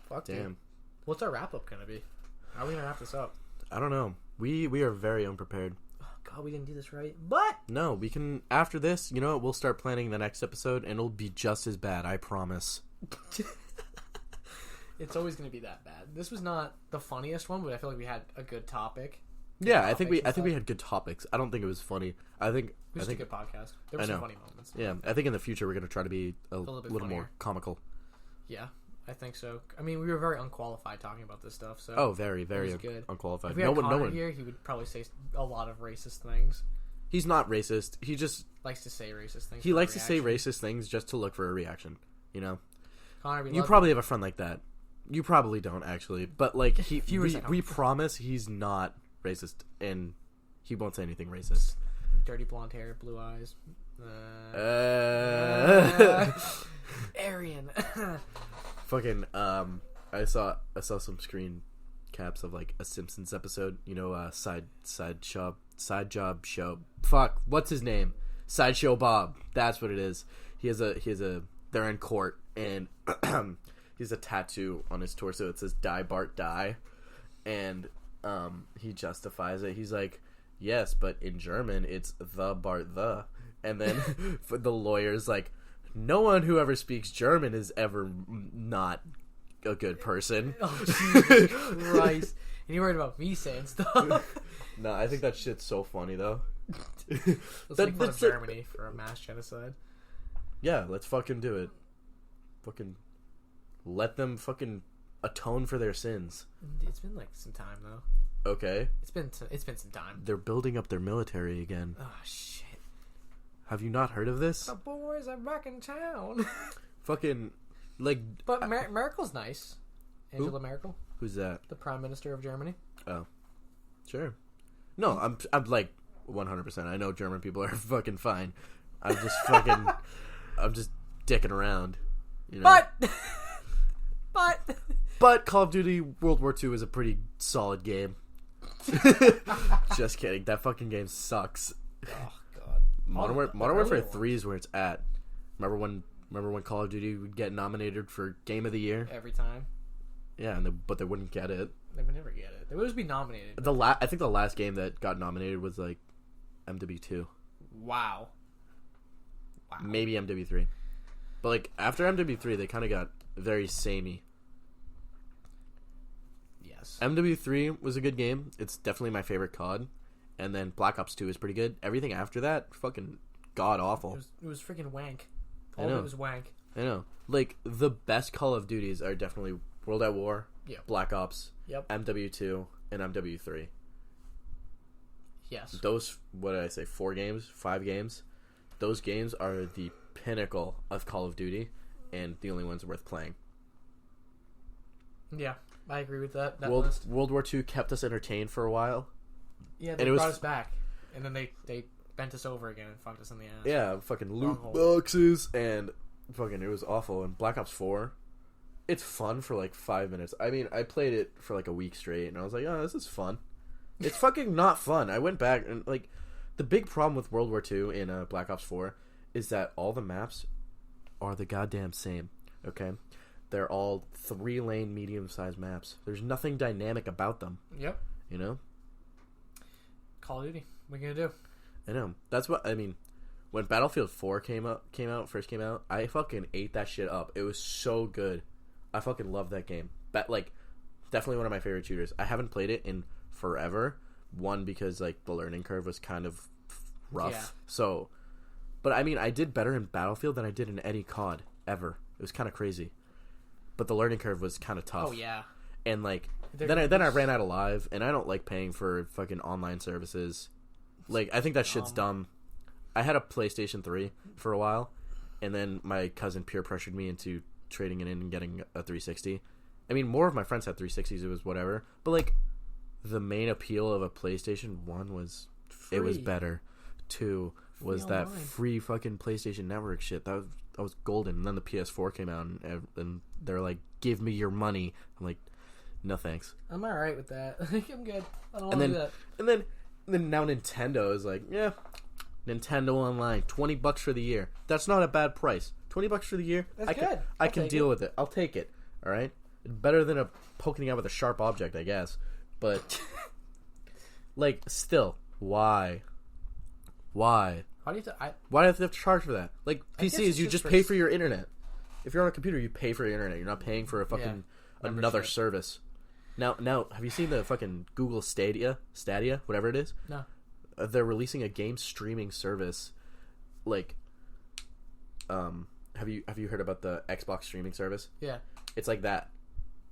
Fuck, damn. Dude. What's our wrap-up gonna be? How are we gonna wrap this up? I don't know. We are very unprepared. Oh, God, we didn't do this right. But no, we can. After this, you know what? We'll start planning the next episode, and it'll be just as bad. I promise. It's always gonna be that bad. This was not the funniest one, but I feel like we had a good topic. Yeah, I think we had good topics. I don't think it was funny. I think it was a good podcast. There were some funny moments. Yeah, I think in the future we're gonna try to be a little more comical. Yeah, I think so. I mean, we were very unqualified talking about this stuff. So very good. Unqualified. If we had Connor here, he would probably say a lot of racist things. He's not racist. He just likes to say racist things. He likes to say racist things just to look for a reaction. You know, Connor, you probably have a friend like that. You probably don't actually, but like we promise he's not racist, and he won't say anything racist. Dirty blonde hair, blue eyes. Aryan. Fucking I saw some screen caps of like a Simpsons episode. You know, side job show. Fuck, what's his name? Sideshow Bob. That's what it is. He has a. They're in court, and he has a tattoo on his torso. It says "Die Bart Die," and he justifies it. He's like, "Yes, but in German it's the Bart the," and then the lawyer's like, "No one who ever speaks German is ever not a good person." Oh, Jesus Christ. And you're worried about me saying stuff. No, I think that shit's so funny, though. Let's make fun of Germany for a mass genocide. Yeah, let's fucking do it. Fucking let them fucking atone for their sins. It's been like some time, though. Okay. It's been some time. They're building up their military again. Oh, shit. Have you not heard of this? The boys are back in town. Fucking, like... But Merkel's nice. Angela Merkel. Who's that? The Prime Minister of Germany. Oh. Sure. No, I'm like 100%. I know German people are fucking fine. I'm just fucking... I'm just dicking around. You know? But Call of Duty World War II is a pretty solid game. Just kidding. That fucking game sucks. Oh, God. Modern Warfare 3 is where it's at. Remember when Call of Duty would get nominated for Game of the Year? Every time. Yeah, but they wouldn't get it. They would never get it. They would just be nominated. I think the last game that got nominated was like MW2. Wow. Maybe MW3. But like after MW3, they kind of got very samey. Yes. MW3 was a good game. It's definitely my favorite COD. And then Black Ops 2 is pretty good. Everything after that, fucking god awful. It was freaking wank. All of it was wank. I know. Like the best Call of Duties are definitely World at War, Black Ops, MW2, and MW3. Yes. Those, what did I say, 5 games? Those games are the pinnacle of Call of Duty, and the only ones worth playing. Yeah, I agree with that. World War II kept us entertained for a while. Yeah, they brought us back, and then they bent us over again and fucked us in the ass. Yeah, fucking loot boxes, and fucking it was awful. And Black Ops 4, it's fun for like 5 minutes. I mean, I played it for like a week straight, and I was like, oh, this is fun. It's fucking not fun. I went back, and like, the big problem with World War II in Black Ops 4 is that all the maps are the goddamn same, okay? They're all 3-lane medium-sized maps. There's nothing dynamic about them. Yep. You know? Call of Duty. What are you gonna do? I know. That's what, I mean, when Battlefield 4 first came out, I fucking ate that shit up. It was so good. I fucking love that game. Like, definitely one of my favorite shooters. I haven't played it in forever. One, because like the learning curve was kind of rough. Yeah. So, but I mean, I did better in Battlefield than I did in any COD ever. It was kind of crazy. But the learning curve was kind of tough. Oh yeah. And like then I ran out of live, and I don't like paying for fucking online services. Like, I think that shit's dumb. I had a PlayStation 3 for a while, and then my cousin peer pressured me into trading it in and getting a 360. I mean, more of my friends had 360s. It was whatever. But like, the main appeal of a PlayStation 1 was Free. it was better. 2 was Free that online. free fucking PlayStation Network shit. That was golden. And then the PS4 came out, and they're like, "Give me your money." I'm like, "No thanks." I'm alright with that. I'm good. I don't want And to do that. and then now Nintendo is like, "Yeah, Nintendo Online, $20 for the year. That's not a bad price. $20 for the year. That's good. I can deal with it. I'll take it. All right, better than poking out with a sharp object, I guess. But like, still, why? Why do you Why do you have to charge for that? Like, I guess PCs, it's you just just for pay for your internet. If you're on a computer, you pay for your internet. You're not paying for a fucking membership. another service. Now, have you seen the fucking Google Stadia, whatever it is? No. They're releasing a game streaming service. Like, have you heard about the Xbox streaming service? Yeah. It's like that,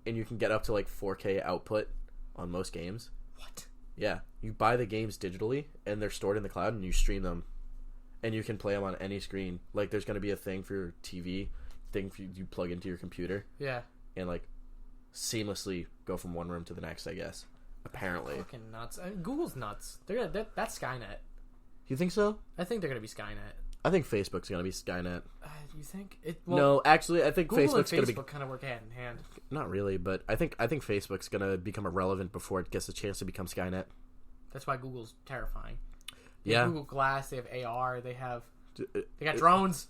and you can get up to like 4K output on most games. What? Yeah, you buy the games digitally, and they're stored in the cloud, and you stream them, and you can play them on any screen. Like, there's gonna be a thing for your TV, thing for you plug into your computer, Yeah. and like seamlessly go from one room to the next. I guess. Apparently. Fucking nuts. I mean, Google's nuts. That's Skynet. You think so? I think they're gonna be Skynet. I think Facebook's gonna be Skynet. You think it? No, actually, I think Google Facebook's and gonna Facebook kind of work hand in hand. not really, but I think Facebook's gonna become irrelevant before it gets a chance to become Skynet. That's why Google's terrifying. They Yeah. have Google Glass. They have AR. They got drones.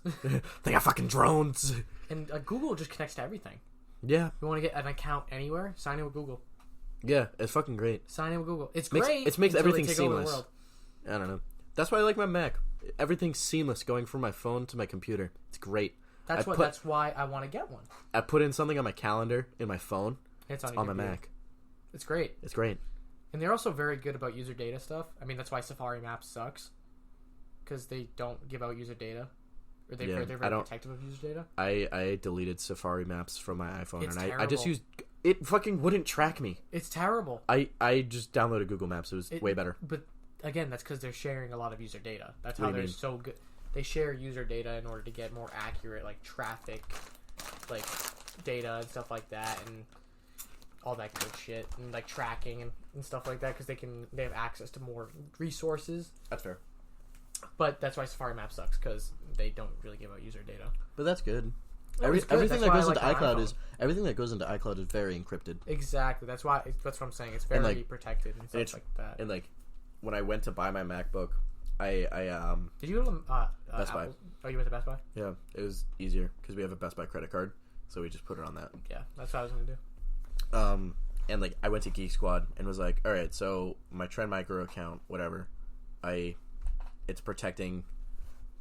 They got fucking drones. And Google just connects to everything. Yeah, You want to get an account anywhere? Sign in with Google. yeah, it's fucking great. Sign in with Google. It's Makes- great. it makes until they everything take over the seamless. world. I don't know. That's why I like my Mac. Everything's seamless going from my phone to my computer. It's great. That's why I want to get one. I put in something on my calendar in my phone. It's On my Mac. It's great. It's great. And they're also very good about user data stuff. I mean, that's why Safari Maps sucks. Because they don't give out user data. Or they're very protective of user data. I deleted Safari Maps from my iPhone, It's and I just terrible. used it. Fucking wouldn't track me. It's terrible. I just downloaded Google Maps. It was way better. But again, that's because they're sharing a lot of user data. That's What how do you they're mean? so good. They share user data in order to get more accurate, like traffic, like data and stuff like that, and all that good shit, and like tracking and stuff like that, because they have access to more resources. That's fair. But that's why Safari Maps sucks, because they don't really give out user data. But that's good. No, it's good. Everything That's that why goes I into like my iCloud iPhone. is everything that goes into iCloud is very encrypted. Exactly. That's what I'm saying. It's very like, protected and stuff it's- like that. And like, when I went to buy my MacBook, I Did you go to Best Buy. Apple? Oh, you went to Best Buy? Yeah, it was easier because we have a Best Buy credit card, so we just put it on that. Yeah, that's what I was gonna do. And like I went to Geek Squad and was like, all right, so my Trend Micro account, whatever, it's protecting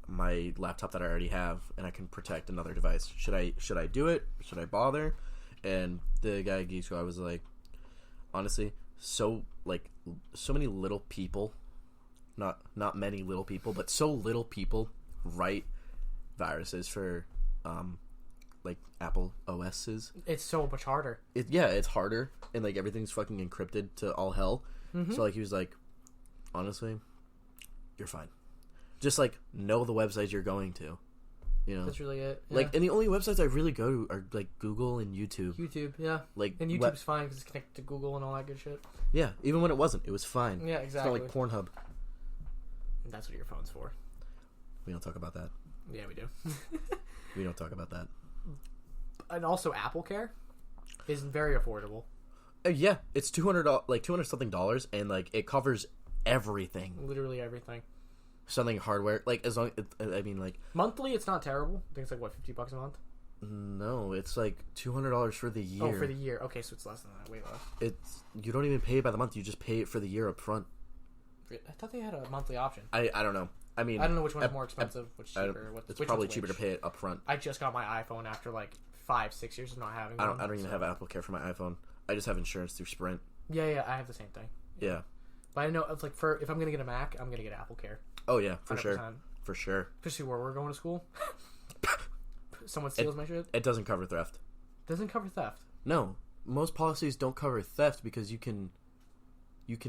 my laptop that I already have, and I can protect another device. Should I do it? Should I bother? And the guy at Geek Squad was like, honestly, so many little people, not many little people, but so little people write viruses for like Apple OSs. It's so much harder. It's harder, and like everything's fucking encrypted to all hell. Mm-hmm. So like he was like, honestly, you're fine. Just like know the websites you're going to, you know. That's really it. Yeah. Like, and the only websites I really go to are like Google and YouTube. YouTube, yeah. Like, And YouTube's fine because it's connected to Google and all that good shit. yeah, even when it wasn't, it was fine. Yeah, exactly. It's not like Pornhub. And that's what your phone's for. We don't talk about that. Yeah, we do. We don't talk about that. And also, Apple Care is very affordable. Yeah, it's $200 something, and like it covers everything. Literally everything. Something hardware, like as long, I mean, like Monthly, it's not terrible. I think it's like what, $50 a month. no, it's like $200 for the year. Oh, for the year. Okay, so it's less than that. Way less. It's you don't even pay it by the month. You just pay it for the year up front. I thought they had a monthly option. I don't know. I mean, I don't know which one's more expensive, which cheaper. It's which probably one's cheaper which. to pay it up front. I just got my iPhone after like 5-6 years of not having one. I don't even have Apple Care for my iPhone. I just have insurance through Sprint. Yeah, I have the same thing. Yeah. But I know it's like if I'm gonna get a Mac, I'm gonna get Apple Care. Oh yeah, for 100%. sure. For sure. Especially where we're going to school. Someone steals my shit. It doesn't cover theft. Doesn't cover theft. No, most policies don't cover theft because you can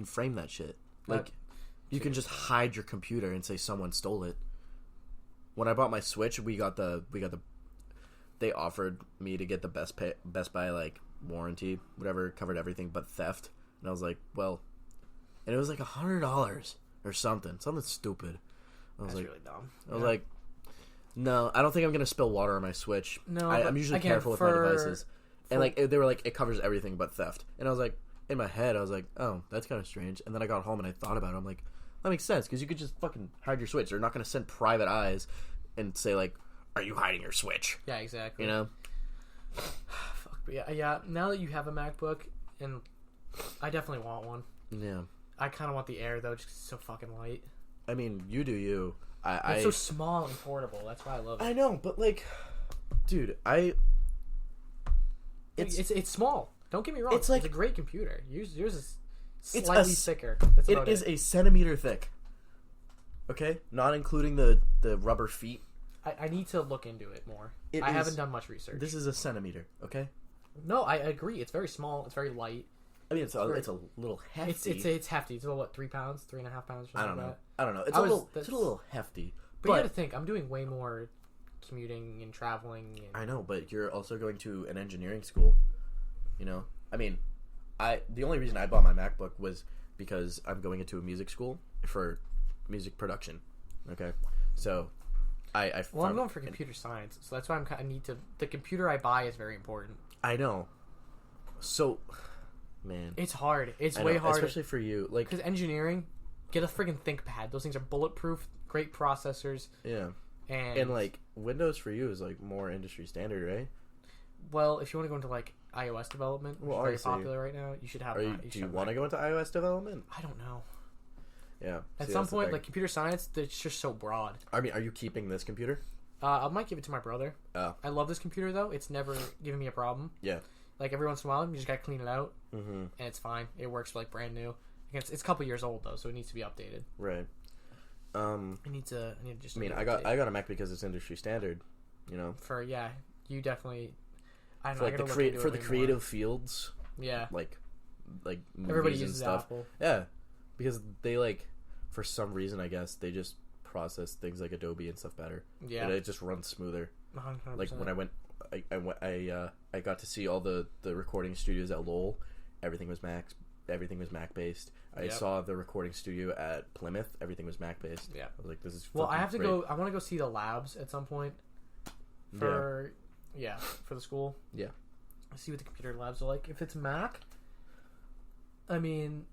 frame that shit. Like you can just hide your computer and say someone stole it. When I bought my Switch, they offered me to get the Best Buy like warranty, whatever, covered everything but theft. And I was like, well, and it was like $100 or something stupid. I was That's like, really dumb. I was like, no, I don't think I'm gonna spill water on my Switch. No, I'm usually again, careful with my devices, and like they were like, it covers everything but theft. And I was like, in my head, I was like, oh, that's kind of strange. And then I got home and I thought about it. I'm like, that makes sense because you could just fucking hide your Switch. They're not gonna send private eyes and say like, are you hiding your Switch? Yeah, exactly. You know. Fuck, but yeah. Now that you have a MacBook, and I definitely want one. Yeah. I kind of want the Air though, just 'cause it's so fucking light. I mean, you do you. It's so small and portable. That's why I love it. I know, but like, dude, It's small. Don't get me wrong. It's like a great computer. Yours is It's slightly thicker. That's It about is a centimeter thick. Okay, not including the rubber feet. I need to look into it more. It I is- haven't done much research. This is a centimeter. Okay. No, I agree. It's very small. It's very light. I mean, it's a little hefty. It's hefty. It's about what, 3 pounds, 3.5 pounds. Or I something don't know. like that. I don't know. It's That's a little hefty. But you got to think, I'm doing way more commuting and traveling. And... I know, but you're also going to an engineering school. You know, I mean, the only reason I bought my MacBook was because I'm going into a music school for music production. Okay, so I'm going for computer science, so that's why I need to. The computer I buy is very important. I know. So, man, it's hard. It's way harder, especially for you, like because engineering. Get a friggin' ThinkPad. Those things are bulletproof. Great processors. Yeah. And like Windows for you is like more industry standard, right? Well, if you want to go into like iOS development, which is very popular right now, you should have that. Do you want to go into iOS development? I don't know. Yeah. At some point, like computer science, it's just so broad. I mean, are you keeping this computer? I might give it to my brother. Oh. I love this computer though. It's never given me a problem. Yeah. Like every once in a while, you just gotta clean it out, mm-hmm. and it's fine. It works like brand new. It's a couple years old though, so it needs to be updated. Right. I need to just. I mean, I got a Mac because it's industry standard. You know. You definitely. I don't know. For the creative fields. Yeah. Like movies everybody and uses stuff. Apple. Yeah, because they like, for some reason, I guess they just process things like Adobe and stuff better. Yeah. And it just runs smoother. 100%. Like when I got to see all the recording studios at Lowell. Everything was Mac based. I saw the recording studio at Plymouth. Everything was Mac based. Yeah. I was like, this is I have to great. go. I want to go see the labs at some point. For the school. Yeah. See what the computer labs are like. If it's Mac, I mean,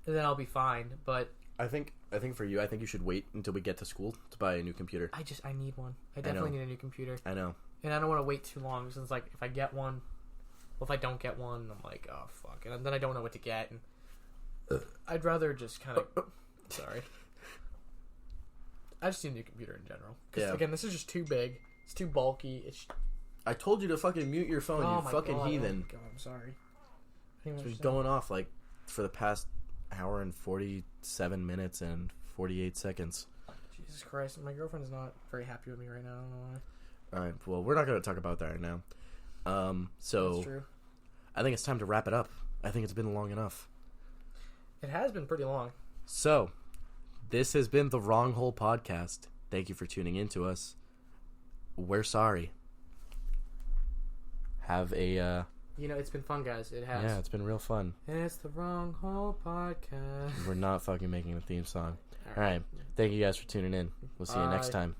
then I'll be fine. But I think for you, I think you should wait until we get to school to buy a new computer. I need one. I definitely need a new computer. I know. And I don't want to wait too long. Since like if I get one, well, if I don't get one, I'm like, oh fuck, and then I don't know what to get. And I'd rather just kind of. Sorry. I just need a new computer in general. Because again, this is just too big. It's too bulky. I told you to fucking mute your phone, you fucking heathen. Oh, God, I'm sorry. It's been going off like for the past hour and 47 minutes and 48 seconds. Jesus Christ, my girlfriend's not very happy with me right now. I don't know why. Alright, well, we're not going to talk about that right now. So That's true. I think it's time to wrap it up. I think it's been long enough. It has been pretty long. So, this has been the Wrong Hole Podcast. Thank you for tuning in to us. We're sorry. Have a it's been fun, guys. It has. Yeah, it's been real fun. It's the Wrong Hole Podcast. We're not fucking making a theme song. All right. Thank you guys for tuning in. We'll see you next time.